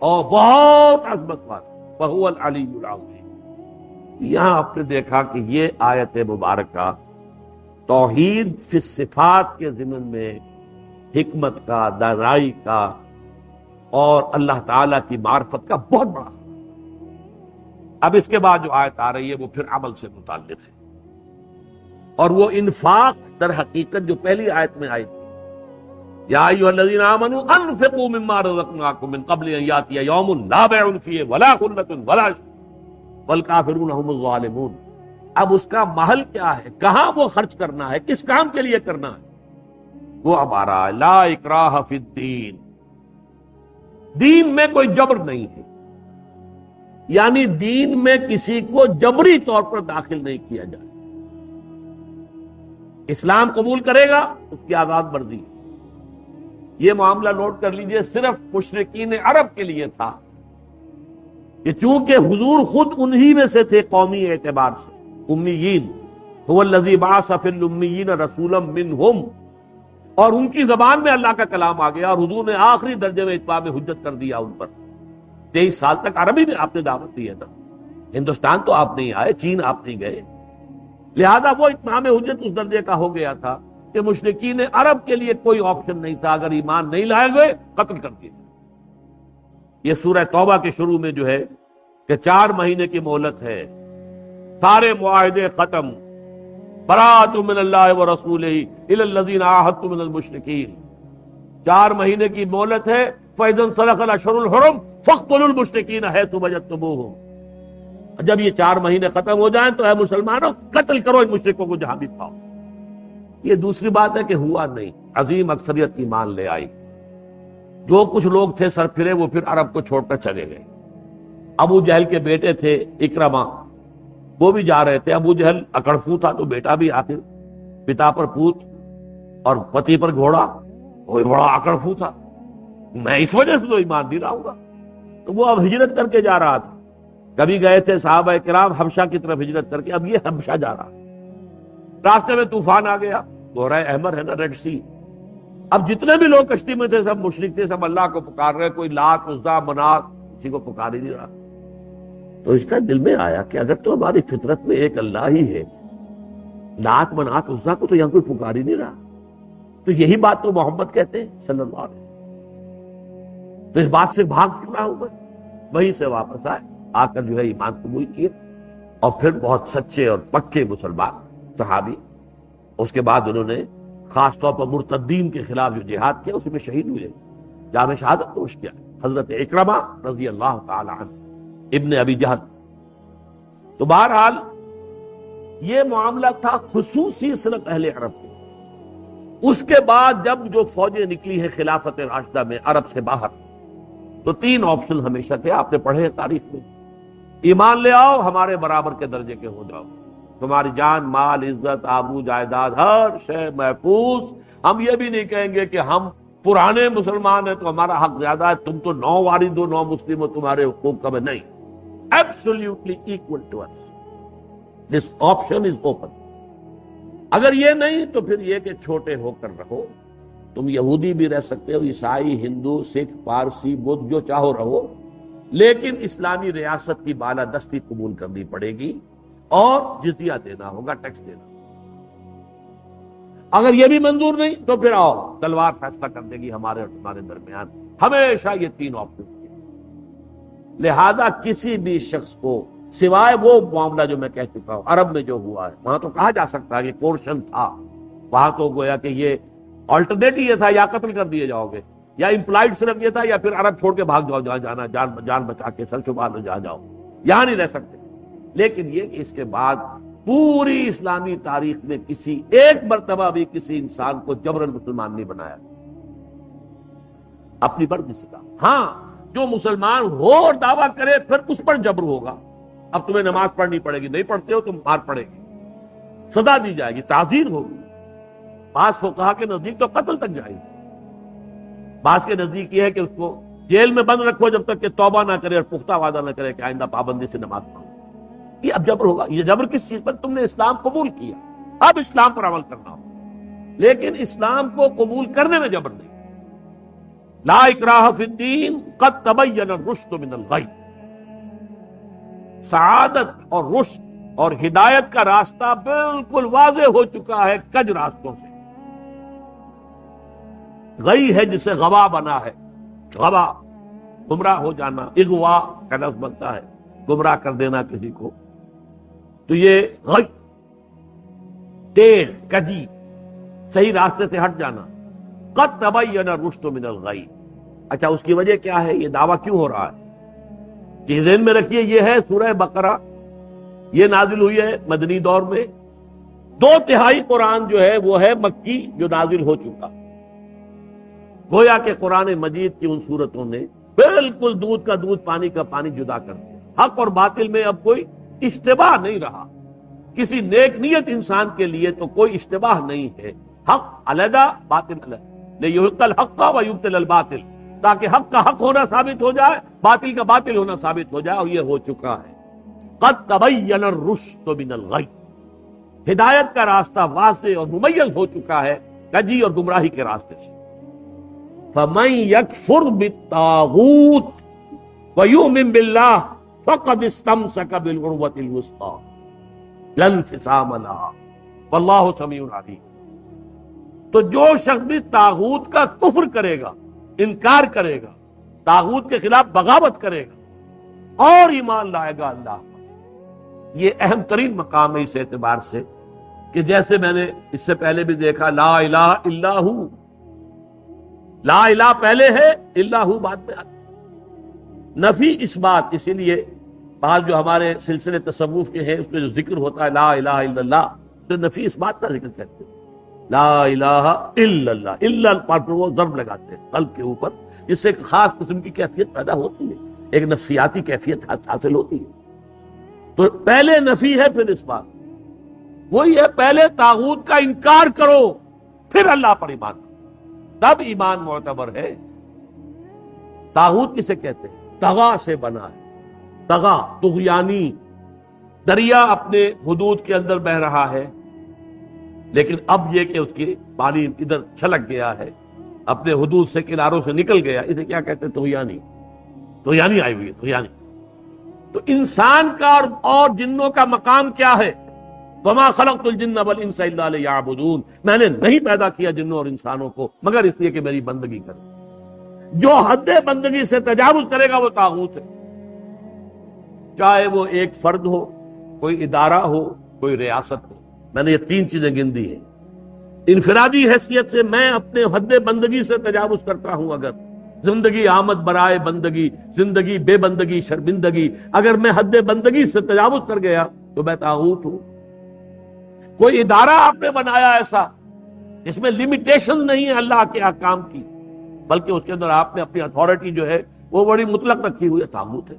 اور بہت عظمت والا، وَهُوَ الْعَلِيُّ الْعَظِيمُ۔ یہاں آپ نے دیکھا کہ یہ آیت مبارکہ توحید فی الصفات کے ضمن میں حکمت کا، دانائی کا اور اللہ تعالی کی معرفت کا بہت بڑا۔ اب اس کے بعد جو آیت آ رہی ہے وہ پھر عمل سے متعلق ہے، اور وہ انفاق در حقیقت جو پہلی آیت میں آئی تھی، یا ایھا الذین آمنوا انفقوا مما رزقناکم من قبل ان یاتی یوم لا بیع فیہ ولا خلۃ ولا والکافرون هم الظالمون۔ اب اس کا محل کیا ہے، کہاں وہ خرچ کرنا ہے، کس کام کے لیے کرنا ہے، وہ اب آ رہا ہے، لا اکراہ فی الدین، دین میں کوئی جبر نہیں ہے، یعنی دین میں کسی کو جبری طور پر داخل نہیں کیا جائے۔ اسلام قبول کرے گا اس کی آزاد مرضی ہے۔ یہ معاملہ نوٹ کر لیجئے، صرف مشرکین عرب کے لیے تھا کہ چونکہ حضور خود انہی میں سے تھے قومی اعتبار سے، امیین، هو الذی بعث فی الامیین رسولا منہم، اور ان کی زبان میں اللہ کا کلام آ گیا، اور حضور نے آخری درجے میں اتمام حجت کر دیا ان پر۔ 23 سال تک عربی میں آپ نے دعوت دی ہے نا، ہندوستان تو آپ نہیں آئے، چین آپ نہیں گئے، لہذا وہ اتمام حجت اس درجے کا ہو گیا تھا کہ مشرکین عرب کے لیے کوئی آپشن نہیں تھا، اگر ایمان نہیں لائے گئے قتل کر دیے۔ یہ سورہ توبہ کے شروع میں جو ہے کہ 4 مہینے کی مہلت ہے، سارے معاہدے ختم، برات من اللہ ورسولہ الی الذین عاہدتم من المشرکین، 4 مہینے کی مہلت ہے، فإذا انسلخ الأشہر الحرم فاقتلوا المشرکین حیث وجدتموہم، جب یہ 4 مہینے ختم ہو جائیں تو اے مسلمانوں قتل کرو ان مشرکوں کو جہاں بھی پاؤ۔ یہ دوسری بات ہے کہ ہوا نہیں، عظیم اکثریت ایمان لے آئی، جو کچھ لوگ تھے سر پھرے وہ پھر عرب کو چھوڑ کر چلے گئے۔ ابو جہل کے بیٹے تھے اکرما، وہ بھی جا رہے تھے۔ ابو جہل اکڑفو تھا تو بیٹا بھی آخر پتا پر پوت اور پتی پر گھوڑا، وہ بڑا اکڑفو تھا، میں اس وجہ سے تو ایمان نہیں لاؤں گا، تو وہ اب ہجرت کر کے جا رہا تھا۔ کبھی گئے تھے صحابہ کرام حبشہ کی طرف ہجرت کر کے، اب یہ حبشہ جا رہا، راستے میں طوفان آ گیا، بحیرہ احمر ہے نا، ریڈ سی۔ اب جتنے بھی لوگ کشتی میں تھے سب مشرک تھے، سب اللہ کو پکار رہے، کوئی لات عزا منات کسی کو پکار ہی نہیں رہا۔ تو اس کا دل میں آیا کہ اگر تو ہماری فطرت میں ایک اللہ ہی ہے، لات منات عزا کو تو یہاں کوئی پکار ہی نہیں رہا، تو یہی بات تو محمد کہتے ہیں صلی اللہ علیہ وسلم۔ تو اس بات سے بھاگ چکا ہوں میں، وہیں سے واپس آئے، آ کر جو ہے ایمان قبول کیے، اور پھر بہت سچے اور پکے مسلمان صحابی۔ اس کے بعد انہوں نے خاص طور پر مرتدین کے خلاف جو جہاد کیا اس میں شہید ہوئے، جام شہادت نوش کیا، حضرت اکرمہ رضی اللہ تعالی عنہ ابن ابی جہل۔ تو بہرحال یہ معاملہ تھا خصوصی صرف اہل عرب کے۔ اس کے بعد جب جو فوجیں نکلی ہیں خلافت راشدہ میں عرب سے باہر، تو تین آپشن ہمیشہ تھے، آپ نے پڑھے ہیں تاریخ میں۔ ایمان لے آؤ، ہمارے برابر کے درجے کے ہو جاؤ، تمہاری جان مال عزت آبرو جائیداد ہر شے محفوظ۔ ہم یہ بھی نہیں کہیں گے کہ ہم پرانے مسلمان ہیں تو ہمارا حق زیادہ ہے، تم تو 9 وارث ہو، 9 مسلم ہو، تمہارے حقوق کم ہے، نہیں، ایبسولوٹلی ایکول ٹو اس، دس آپشن از اوپن۔ اگر یہ نہیں تو پھر یہ کہ چھوٹے ہو کر رہو، تم یہودی بھی رہ سکتے ہو، عیسائی، ہندو، سکھ، پارسی، بدھ، جو چاہو رہو، لیکن اسلامی ریاست کی بالادستی قبول کرنی پڑے گی اور جزیہ دینا ہوگا، ٹیکس دینا۔ اگر یہ بھی منظور نہیں تو پھر آؤ، تلوار فیصلہ کر دے گی ہمارے اور تمہارے درمیان۔ ہمیشہ یہ تین آپشن تھے۔ لہذا کسی بھی شخص کو سوائے وہ معاملہ جو میں کہہ چکا ہوں عرب میں جو ہوا ہے، وہاں تو کہا جا سکتا ہے کہ کورشن تھا، وہاں تو گویا کہ یہ آلٹرنیٹ یہ تھا، یا قتل کر دیے جاؤ گے، یا امپلائڈ صرف یہ تھا، یا پھر عرب چھوڑ کے بھاگ جاؤ، جہاں جانا، جان بچا کے سر چھپا لو، جہاں جاؤ، یہاں نہیں رہ سکتے۔ لیکن یہ کہ اس کے بعد پوری اسلامی تاریخ میں کسی ایک مرتبہ بھی کسی انسان کو جبرن مسلمان نہیں بنایا، اپنی مرضی سے کہا۔ ہاں، جو مسلمان ہو اور دعویٰ کرے پھر اس پر جبر ہوگا، اب تمہیں نماز پڑھنی پڑے گی، نہیں پڑھتے ہو تم مار پڑے گی، سزا دی جائے گی، تعزیر ہوگی، بعض فقہا کے نزدیک تو قتل تک جائے گی، بعض کے نزدیک یہ ہے کہ اس کو جیل میں بند رکھو جب تک کہ توبہ نہ کرے اور پختہ وعدہ نہ کرے کہ آئندہ پابندی سے نماز پڑھو۔ یہ اب جبر ہوگا۔ یہ جبر کس چیز پر؟ تم نے اسلام قبول کیا، اب اسلام پر عمل کرنا ہو، لیکن اسلام کو قبول کرنے میں جبر نہیں۔ لا اکراہ فی الدین قد تبین الرشد من الغی۔ سعادت اور رشد اور ہدایت کا راستہ بالکل واضح ہو چکا ہے کج راستوں سے۔ غی ہے جسے غوا بنا ہے، غوا گمراہ ہو جانا، اغوا کا لفظ بنتا ہے گمراہ کر دینا کسی کو، تو یہ غی، ٹیڑھ، کجی، صحیح راستے سے ہٹ جانا۔ قد تبین الرشد من الغی۔ اچھا، اس کی وجہ کیا ہے؟ یہ دعویٰ کیوں ہو رہا ہے؟ کہ ذہن میں رکھیے، یہ ہے سورہ بقرہ، یہ نازل ہوئی ہے مدنی دور میں، 2/3 قرآن جو ہے وہ ہے مکی جو نازل ہو چکا۔ گویا کہ قرآن مجید کی ان صورتوں نے بالکل دودھ کا دودھ پانی کا پانی جدا کر دیا۔ حق اور باطل میں اب کوئی اشتباہ نہیں رہا، کسی نیک نیت انسان کے لیے تو کوئی اشتباہ نہیں ہے، حق علیحدہ باطل علیحدہ، لیحق الحق ویبطل الباطل، تاکہ حق کا حق ہونا ثابت ہو جائے، باطل کا باطل ہونا ثابت ہو جائے، اور یہ ہو چکا ہے۔ قد تبین الرشد من الغی، ہدایت کا راستہ واضح اور ممیز ہو چکا ہے کجی اور گمراہی کے راستے سے۔ فمن یکفر بالطاغوت ویؤمن باللہ فقد استمسک بالعروۃ الوثقی لا انفصام لہا واللہ سمیع علیم۔ تو جو شخص بھی طاغوت کا کفر کرے گا، انکار کرے گا، طاغوت کے خلاف بغاوت کرے گا اور ایمان لائے گا اللہ پر، یہ اہم ترین مقام ہے اس اعتبار سے کہ جیسے میں نے اس سے پہلے بھی دیکھا، لا الہ الا ہو، لا الہ پہلے ہے، الا ہو بعد میں آتا، نفی اس بات۔ اسی لیے بعض جو ہمارے سلسلے تصوف کے ہیں اس میں جو ذکر ہوتا ہے لا الہ الا اللہ، تو نفی اس بات کا ذکر کرتے ہیں لا الہ الا اللہ، الا پر وہ ضرب لگاتے ہیں قلب کے اوپر، جس سے ایک خاص قسم کی کیفیت پیدا ہوتی ہے، ایک نفسیاتی کیفیت حاصل ہوتی ہے۔ تو پہلے نفی ہے پھر اس بات، وہی ہے پہلے طاغوت کا انکار کرو پھر اللہ پر ایمان کرو، تب ایمان معتبر ہے۔ طاغوت کسے کہتے ہیں؟ طغا سے بنا ہے، طغا طغیانی، دریا اپنے حدود کے اندر بہ رہا ہے، لیکن اب یہ کہ اس کی پانی ادھر چھلک گیا ہے، اپنے حدود سے کناروں سے نکل گیا، اسے کیا کہتے ہیں؟ طغیانی، طغیانی آئی ہوئی ہے، طغیانی۔ تو انسان کا اور جنوں کا مقام کیا ہے؟ وَمَا خَلَقْتُ الْجِنَّ وَالْإِنسَ إِلَّا لِيَعْبُدُونَ، میں نے نہیں پیدا کیا جنوں اور انسانوں کو مگر اس لیے کہ میری بندگی کریں۔ جو حد بندگی سے تجاوز کرے گا وہ طاغوت ہے، چاہے وہ ایک فرد ہو، کوئی ادارہ ہو، کوئی ریاست ہو۔ میں نے یہ تین چیزیں گن دی ہیں۔ انفرادی حیثیت سے میں اپنے حد بندگی سے تجاوز کرتا ہوں، اگر زندگی آمد برائے بندگی، زندگی بے بندگی شرمندگی، اگر میں حد بندگی سے تجاوز کر گیا تو میں طاغوت ہوں۔ کوئی ادارہ آپ نے بنایا ایسا جس میں لمیٹیشن نہیں ہے اللہ کے احکام کی، بلکہ اس کے اندر آپ نے اپنی اتھارٹی جو ہے وہ بڑی مطلق رکھی ہوئی ہے، طاغوت ہے۔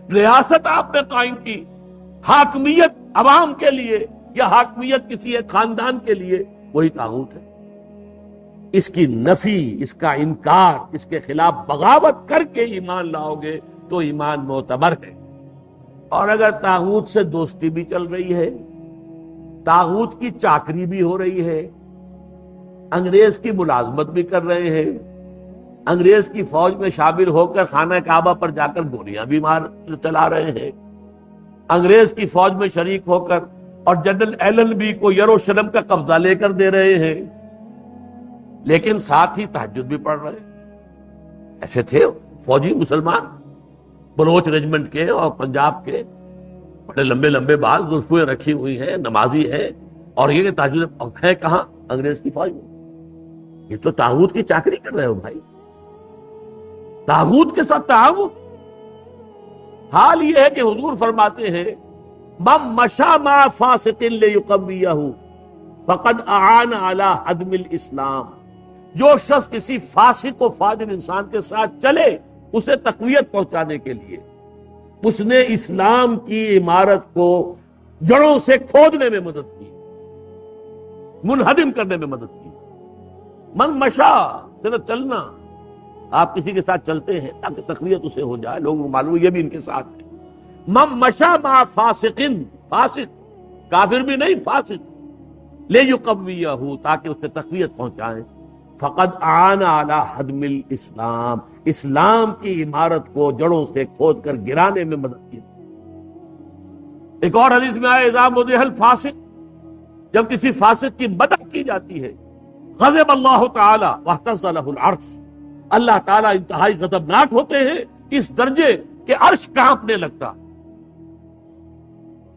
ریاست آپ نے قائم کی، حاکمیت عوام کے لیے یا حاکمیت کسی ایک خاندان کے لیے، وہی طاغوت ہے۔ اس کی نفی، اس کا انکار، اس کے خلاف بغاوت کر کے ایمان لاؤ گے تو ایمان معتبر ہے۔ اور اگر طاغوت سے دوستی بھی چل رہی ہے، طاغوت کی چاکری بھی ہو رہی ہے، انگریز کی ملازمت بھی کر رہے ہیں، انگریز کی فوج میں شامل ہو کر خانہ کعبہ پر جا کر گولیاں بھی چلا رہے ہیں، انگریز کی فوج میں شریک ہو کر اور جنرل ایلن بی کو یروشلم کا قبضہ لے کر دے رہے ہیں، لیکن ساتھ ہی تہجد بھی پڑھ رہے ہیں۔ ایسے تھے فوجی مسلمان بلوچ ریجمنٹ کے اور پنجاب کے، بڑے لمبے لمبے بال، زلفیں رکھی ہوئی ہیں، نمازی ہیں، اور یہ کہ تہجد ہے کہاں؟ انگریز کی فوج میں۔ یہ تو طاغوت کی چاکری کر رہے ہو بھائی، طاغوت کے ساتھ تعاون۔ حال یہ ہے کہ حضور فرماتے ہیں من مشى مع فاسق ليقويه فقد اعان على هدم الاسلام، جو شخص کسی فاسق و فاجر انسان کے ساتھ چلے اسے تقویت پہنچانے کے لیے، اس نے اسلام کی عمارت کو جڑوں سے کھودنے میں مدد کی، منہدم کرنے میں مدد کی۔ من مشا صرف چلنا، آپ کسی کے ساتھ چلتے ہیں تاکہ تقویت اسے ہو جائے، لوگوں کو معلوم یہ بھی ان کے ساتھ ہے۔ من مشا مع فاسقن، فاسق کافر بھی نہیں، فاسق، لیقویہ، تاکہ اسے تقویت پہنچائیں۔ فقد اعان علی ہدم الاسلام، اسلام کی عمارت کو جڑوں سے کھود کر گرانے میں مدد کی۔ ایک اور حدیث میں آیا اذا مدح الفاسق، جب کسی فاسق کی مدح کی جاتی ہے، غضب اللہ تعالی واہتز لہ العرش، اللہ تعالیٰ انتہائی غضبناک ہوتے ہیں اس درجے کہ عرش کانپنے لگتا،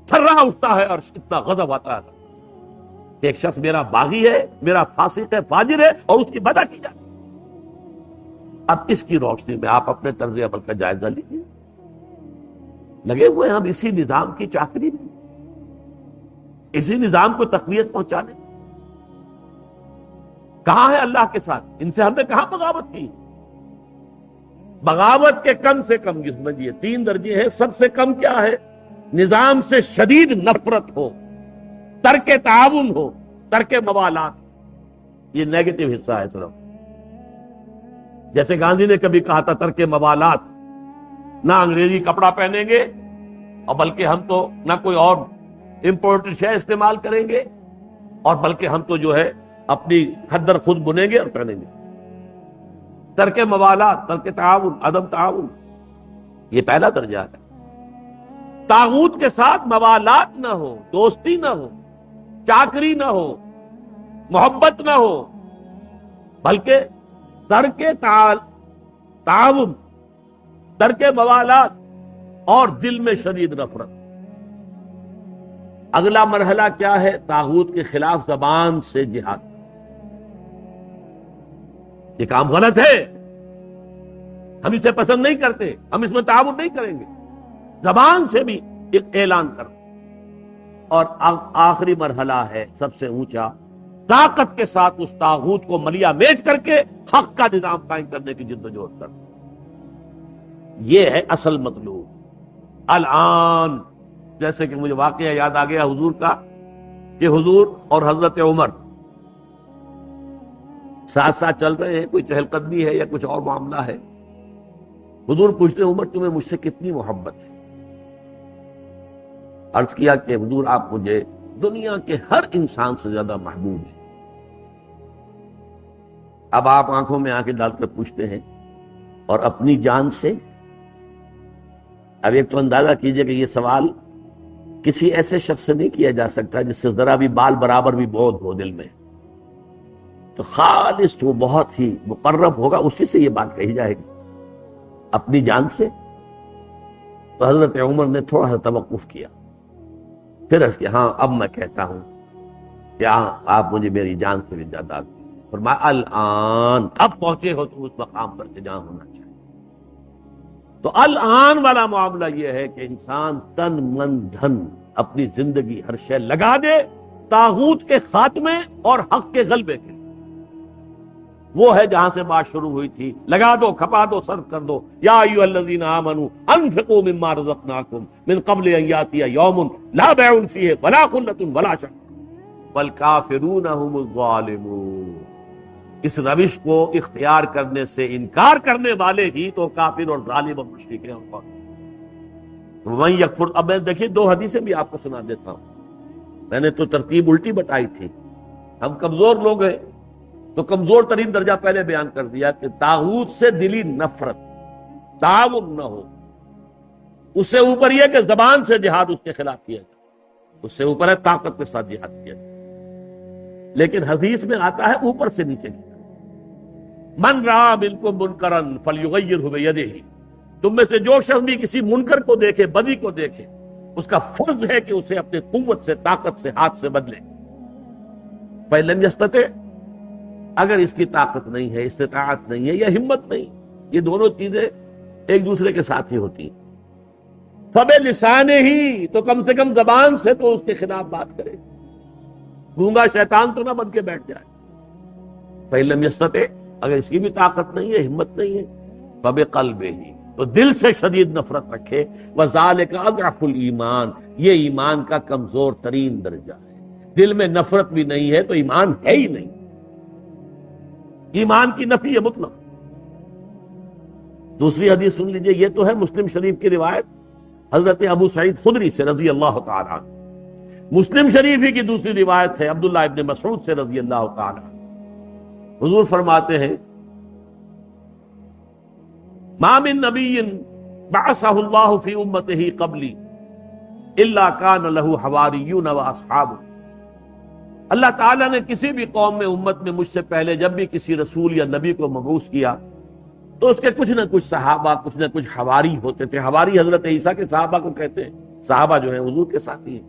تھرا اٹھتا ہے عرش، اتنا غضب آتا ہے کہ ایک شخص میرا باغی ہے، میرا فاسق ہے، فاجر ہے، اور اس کی مدح کی جاتی۔ اب اس کی روشنی میں آپ اپنے طرز عمل کا جائزہ لیجیے۔ لگے ہوئے ہم اسی نظام کی چاکری میں، اسی نظام کو تقویت پہنچانے۔ کہاں ہے اللہ کے ساتھ؟ ان سے ہم نے کہاں بغاوت کی؟ بغاوت کے کم سے کم سمجھیے 3 درجے ہیں۔ سب سے کم کیا ہے؟ نظام سے شدید نفرت ہو، ترک تعاون ہو، ترک موالات، یہ نیگیٹو حصہ ہے صرف۔ جیسے گاندھی نے کبھی کہا تھا ترک موالات، نہ انگریزی کپڑا پہنیں گے اور بلکہ ہم تو نہ کوئی اور امپورٹڈ شے استعمال کریں گے، اور بلکہ ہم تو جو ہے اپنی خدر خود بنیں گے اور پہنیں گے۔ ترک موالات، ترک تعاون، عدم تعاون، یہ پہلا درجہ ہے۔ طاغوت کے ساتھ موالات نہ ہو، دوستی نہ ہو، چاکری نہ ہو، محبت نہ ہو، بلکہ ترک تعاون، ترک موالات اور دل میں شدید نفرت۔ اگلا مرحلہ کیا ہے؟ طاغوت کے خلاف زبان سے جہاد۔ یہ کام غلط ہے، ہم اسے پسند نہیں کرتے، ہم اس میں تعاون نہیں کریں گے، زبان سے بھی ایک اعلان کر۔ اور آخری مرحلہ ہے سب سے اونچا، طاقت کے ساتھ اس طاغوت کو ملیا میٹ کر کے حق کا نظام قائم کرنے کی جدوجہد کر. یہ ہے اصل مطلوب. الان جیسے کہ مجھے واقعہ یاد آ گیا حضور کا کہ حضور اور حضرت عمر ساتھ ساتھ چل رہے ہیں, کوئی چہل قدمی ہے یا کچھ اور معاملہ ہے. حضور پوچھتے ہیں عمر تمہیں مجھ سے کتنی محبت ہے؟ عرض کیا کہ حضور آپ مجھے دنیا کے ہر انسان سے زیادہ محبوب ہیں. اب آپ آنکھوں میں آنکھیں ڈال کر پوچھتے ہیں اور اپنی جان سے؟ اب ایک تو اندازہ کیجئے کہ یہ سوال کسی ایسے شخص سے نہیں کیا جا سکتا جس سے ذرا بھی بال برابر بھی بودھ ہو دل میں. تو خالص وہ بہت ہی مقرب ہوگا, اسی سے یہ بات کہی جائے گی. اپنی جان سے؟ تو حضرت عمر نے تھوڑا سا توقف کیا, پھر اس کے ہاں اب میں کہتا ہوں کہ آپ مجھے میری جان سے بھی زیادہ. فرمایا الان, اب پہنچے ہو تو اس مقام پر کہ جہاں ہونا چاہیے. تو الان والا معاملہ یہ ہے کہ انسان تن من دھن اپنی زندگی ہر شے لگا دے طاغوت کے خاتمے اور حق کے غلبے کے. وہ ہے جہاں سے بات شروع ہوئی تھی, لگا دو, کھپا دو, صرف کر دو. یا ایھا الذین آمنوا انفقوا مما رزقناکم من قبل ان یاتی یوم لا بیع فیہ ولا خلۃ ولا شفاعۃ والکافرون هم الظالمون. اس روش کو اختیار کرنے سے انکار کرنے والے ہی تو کافر اور ظالم اور مشرک ہیں. ومن یکفر, اب میں دیکھیے دو حدیثیں بھی آپ کو سنا دیتا ہوں. میں نے تو ترتیب الٹی بتائی تھی, ہم کمزور لوگ ہیں تو کمزور ترین درجہ پہلے بیان کر دیا کہ طاغوت سے دلی نفرت, تعاون نہ ہو. اس سے اوپر یہ کہ زبان سے جہاد اس کے خلاف کیا جائے, اس سے اوپر ہے طاقت کے ساتھ جہاد کیا جائے. لیکن حدیث میں آتا ہے اوپر سے نیچے کی. من رأى منکم منکرا فلیغیرہ بیدہ, تم میں سے جو شخص بھی کسی منکر کو دیکھے, بدی کو دیکھے, اس کا فرض ہے کہ اسے اپنے قوت سے, طاقت سے, ہاتھ سے بدلے. فإن لم یستطع, اگر اس کی طاقت نہیں ہے, استطاعت نہیں ہے یا ہمت نہیں, یہ دونوں چیزیں ایک دوسرے کے ساتھ ہی ہوتی ہیں. فبلسانہ, تو کم سے کم زبان سے تو اس کے خلاف بات کرے. گونگا شیطان تو نہ بن کے بیٹھ جائے. فإن لم یستطع, اگر اس کی بھی طاقت نہیں ہے, ہمت نہیں ہے, فبقلبہ, تو دل سے شدید نفرت رکھے. وذالک اضعف الایمان, یہ ایمان کا کمزور ترین درجہ ہے. دل میں نفرت بھی نہیں ہے تو ایمان ہے ہی نہیں. ایمان کی نفی ہے مطلق. دوسری حدیث سن لیجئے, یہ تو ہے مسلم شریف کی روایت حضرت ابو سعید خدری سے رضی اللہ تعالی عنہ. مسلم شریف ہی کی دوسری روایت ہے عبداللہ ابن مسعود سے رضی اللہ تعالی عنہ. حضور فرماتے ہیں ما من نبی بعثہ اللہ فی امتہ قبلی الا کان لہ حواریون و اصحاب. اللہ تعالیٰ نے کسی بھی قوم میں, امت میں مجھ سے پہلے جب بھی کسی رسول یا نبی کو مبعوث کیا تو اس کے کچھ نہ کچھ صحابہ, کچھ نہ کچھ حواری ہوتے تھے. حواری حضرت عیسیٰ کے صحابہ کو کہتے ہیں, صحابہ جو ہیں حضور کے ساتھی ہیں.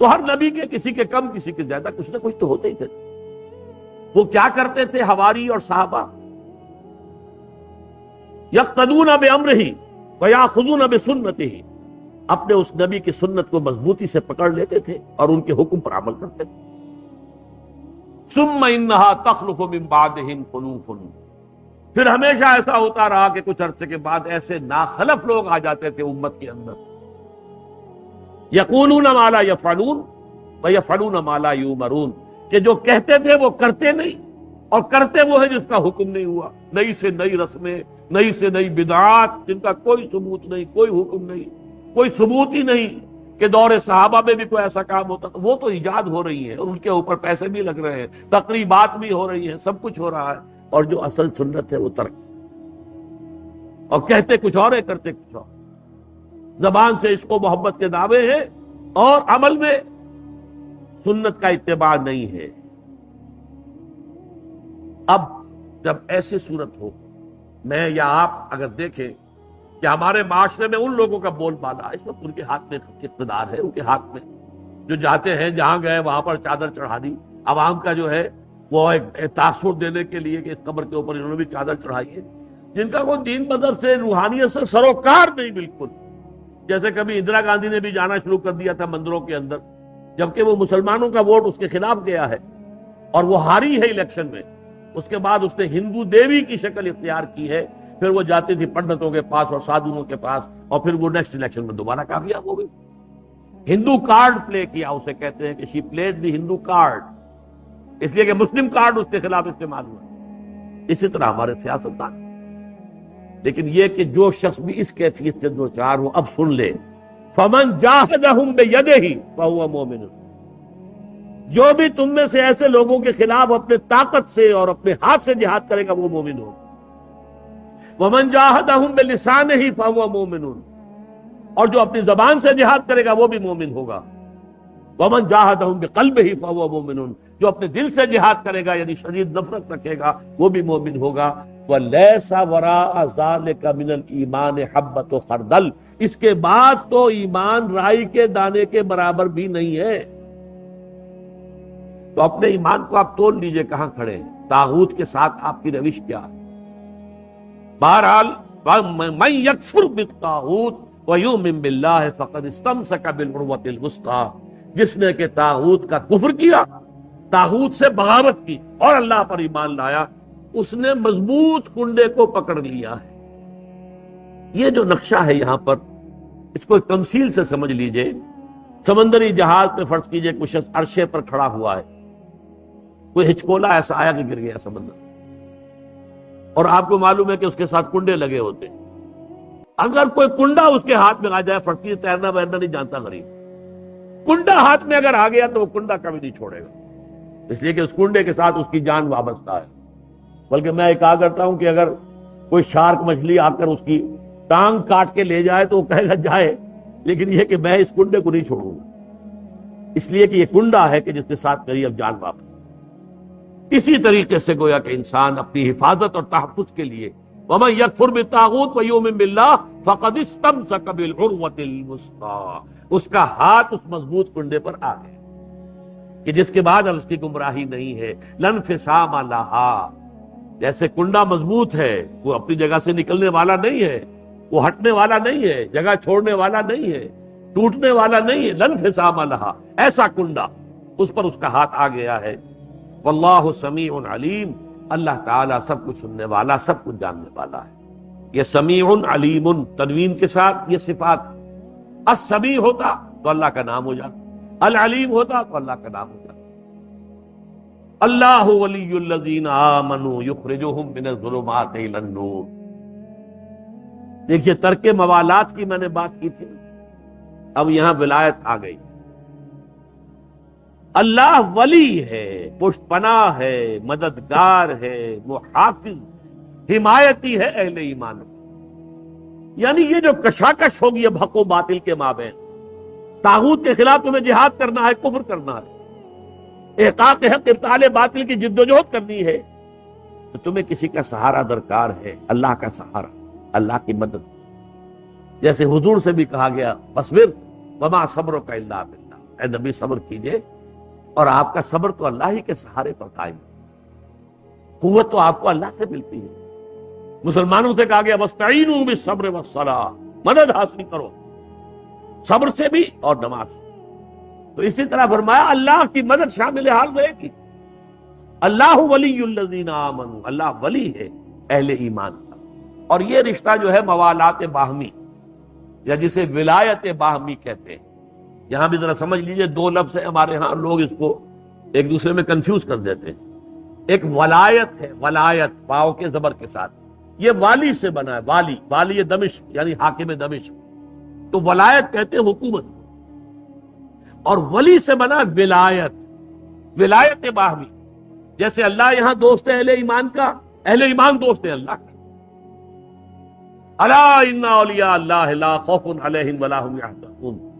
تو ہر نبی کے کسی کے کم کسی کے زیادہ کچھ نہ کچھ تو ہوتے ہی تھے. وہ کیا کرتے تھے حواری اور صحابہ؟ یقتدون بامرہ ویاخذون بسنتہ, اپنے اس نبی کی سنت کو مضبوطی سے پکڑ لیتے تھے اور ان کے حکم پر عمل کرتے تھے. ثم انہا تخلف من بعدہم خلوف, پھر ہمیشہ ایسا ہوتا رہا کہ کچھ عرصے کے بعد ایسے ناخلف لوگ آ جاتے تھے امت کے اندر. یقولون ما لا یفعلون ویفعلون ما لا یؤمرون, کہ جو کہتے تھے وہ کرتے نہیں اور کرتے وہ ہے جس کا حکم نہیں ہوا. نئی سے نئی رسمیں, نئی سے نئی بدعات, جن کا کوئی ثبوت نہیں, کوئی حکم نہیں, کوئی ثبوت ہی نہیں کہ دور صحابہ میں بھی کوئی ایسا کام ہوتا. وہ تو ایجاد ہو رہی ہے اور ان کے اوپر پیسے بھی لگ رہے ہیں, تقریبات بھی ہو رہی ہیں, سب کچھ ہو رہا ہے, اور جو اصل سنت ہے وہ ترک. اور کہتے کچھ اور ہے, کرتے کچھ اور. زبان سے عشق و محبت کے دعوے ہیں اور عمل میں سنت کا اتباع نہیں ہے. اب جب ایسی صورت ہو, میں یا آپ اگر دیکھیں کہ ہمارے معاشرے میں ان لوگوں کا بول بالا اس وقت ان کے ہاتھ میں اقتدار ہے, ان کے ہاتھ میں, جو جاتے ہیں جہاں گئے وہاں پر چادر چڑھا دی. عوام کا جو ہے وہ ایک تاثر دینے کے لیے کہ اس قبر کے اوپر انہوں نے بھی چادر چڑھائی ہے, جن کا کوئی دین مذہب سے, روحانیت سے سروکار نہیں بالکل. جیسے کبھی اندرا گاندھی نے بھی جانا شروع کر دیا تھا مندروں کے اندر, جبکہ وہ مسلمانوں کا ووٹ اس کے خلاف گیا ہے. اور وہ ہاری ہے الیکشن میں، اس کے بعد اس نے ہندو دیوی کی شکل اختیار کی ہے، پھر وہ جاتی تھی پنڈتوں کے پاس اور سادھوؤں کے پاس، اور پھر وہ نیکسٹ الیکشن میں دوبارہ کامیاب ہو گئی۔ ہندو کارڈ پلے کیا، اسے کہتے ہیں کہ شی پلیڈ دی ہندو کارڈ، اس لیے کہ مسلم کارڈ اس کے خلاف استعمال ہوا۔ اسی طرح ہمارے سیاستدان، لیکن یہ کہ جو شخص بھی اس کیفیت سے دو چار ہو، اب سن لے، فمن جاہدہم بیدہ فہو مومن، جو بھی تم میں سے ایسے لوگوں کے خلاف اپنے طاقت سے اور اپنے ہاتھ سے جہاد کرے گا وہ مومن ہوگا۔ ومن جاہدہم بلسانہ فہو مومن، اور جو اپنی زبان سے جہاد کرے گا وہ بھی مومن ہوگا۔ ومن جاہدہم بقلبہ فہو مومن، جو اپنے دل سے جہاد کرے گا یعنی شدید نفرت رکھے گا وہ بھی مومن ہوگا۔ وَلَيْسَ وَرَاءَ ذَلِكَ مِنَ الْإِيمَانِ حَبَّةُ خَرْدَلٍ، اس کے بعد تو ایمان رائی کے دانے کے برابر بھی نہیں ہے۔ تو اپنے ایمان کو آپ تول لیجئے کہاں کھڑے ہیں، طاغوت کے ساتھ آپ کی روش کیا ہے۔ بہرحال مَن يَكْفُرْ بِالطَّاغُوتِ وَيُؤْمِن بِاللَّهِ فَقَدِ اسْتَمْسَكَ بِالْعُرْوَةِ الْوُثْقَىٰ، جس نے کہ طاغوت کا کفر کیا، طاغوت سے بغاوت کی اور اللہ پر ایمان لایا، اس نے مضبوط کنڈے کو پکڑ لیا ہے۔ یہ جو نقشہ ہے یہاں پر، اس کو تمثیل سے سمجھ لیجئے۔ سمندری جہاز پہ فرض کیجئے کچھ عرشے پر کھڑا ہوا ہے، کوئی ہچکولا ایسا آیا کہ گر گیا سمندر، اور آپ کو معلوم ہے کہ اس کے ساتھ کنڈے لگے ہوتے ہیں۔ اگر کوئی کنڈا اس کے ہاتھ میں آ جائے، فرض کیجئے تیرنا ویرنا نہیں جانتا غریب، کنڈا ہاتھ میں اگر آ گیا تو وہ کنڈا کبھی نہیں چھوڑے گا، اس لیے کہ اس کنڈے کے ساتھ اس کی جان وابستہ ہے۔ بلکہ میں کہا کرتا ہوں کہ اگر کوئی شارک مچھلی آ کر اس کی ٹانگ کاٹ کے لے جائے تو وہ کہے گا جائے، لیکن یہ کہ میں اس کنڈے کو نہیں چھوڑوں گا، اس لیے کہ یہ کنڈا ہے کہ جس کے ساتھ میری اب جان واپس۔ اسی طریقے سے گویا کہ انسان اپنی حفاظت اور تحفظ کے لیے وَمَن يَكْفُرْ بِالطَّاغُوتِ وَيُؤْمِن بِاللَّهِ فَقَدِ اسْتَمْسَكَ بِالْعُرْوَةِ الْوُثْقَىٰ، اس کا ہاتھ اس مضبوط کنڈے پر آ گیا کہ جس کے بعد اب اس کی گمراہی نہیں ہے۔ لَا انفصام لَهَا، جیسے کنڈا مضبوط ہے، وہ اپنی جگہ سے نکلنے والا نہیں ہے، وہ ہٹنے والا نہیں ہے، جگہ چھوڑنے والا نہیں ہے، ٹوٹنے والا نہیں ہے۔ لَا انفصام لَهَا، ایسا کنڈا اس پر اس کا ہاتھ آ گیا ہے۔ واللہ سمیع علیم، اللہ تعالیٰ سب کچھ سننے والا، سب کچھ جاننے والا ہے۔ یہ سمیع علیم تنوین کے ساتھ یہ صفات، السمیع ہوتا تو اللہ کا نام ہو جاتا، العلیم ہوتا تو اللہ کا نام ہو جاتا۔ اللہ ولی الذین آمنوا یخرجہم من الظلمات الی النور۔ دیکھیے ترک موالات کی میں نے بات کی تھی، اب یہاں ولایت آ گئی۔ اللہ ولی ہے، پشت پناہ ہے، مددگار ہے، محافظ، حمایتی ہے اہل ایمان۔ یعنی یہ جو کشاکش ہوگی اب حق و باطل کے مابین، طاغوت کے خلاف تمہیں جہاد کرنا ہے، کفر کرنا ہے، احقاق حق ابطال باطل کی جد و جہد کرنی ہے، تو تمہیں کسی کا سہارا درکار ہے، اللہ کا سہارا، اللہ کی مدد۔ جیسے حضور سے بھی کہا گیا فاصبر وما صبرک الا باللہ، اے نبی صبر کیجئے، اور آپ کا صبر تو اللہ ہی کے سہارے پر قائم ہے، قوت تو آپ کو اللہ سے ملتی ہے۔ مسلمانوں سے کہا گیا وَاسْتَعِينُوا بِالصَّبْرِ وَالصَّلَاةِ، مدد حاصل کرو صبر سے بھی اور نماز سے۔ تو اسی طرح فرمایا اللہ کی مدد شامل حال رہے گی۔ اللہ ولی الذین آمنوا، اللہ ولی ہے اہل ایمان کا۔ اور یہ رشتہ جو ہے موالات باہمی، یا جسے ولایت باہمی کہتے ہیں، یہاں بھی ذرا سمجھ لیجئے، دو لفظ ہیں ہمارے ہاں، لوگ اس کو ایک دوسرے میں کنفیوز کر دیتے ہیں۔ ایک ولایت ہے، ولایت واو کے زبر کے ساتھ، یہ والی سے بنا ہے، والی، والی دمشق یعنی حاکم دمشق، تو ولایت کہتے ہیں حکومت، اور ولی سے بنا ولایت، ولایت باہمی، جیسے اللہ یہاں دوست ہے اہل ایمان کا، اہل ایمان دوست ہے اللہ کا۔ الا ان اولیاء اللہ لا خوف علیہم ولا هم يحزنون۔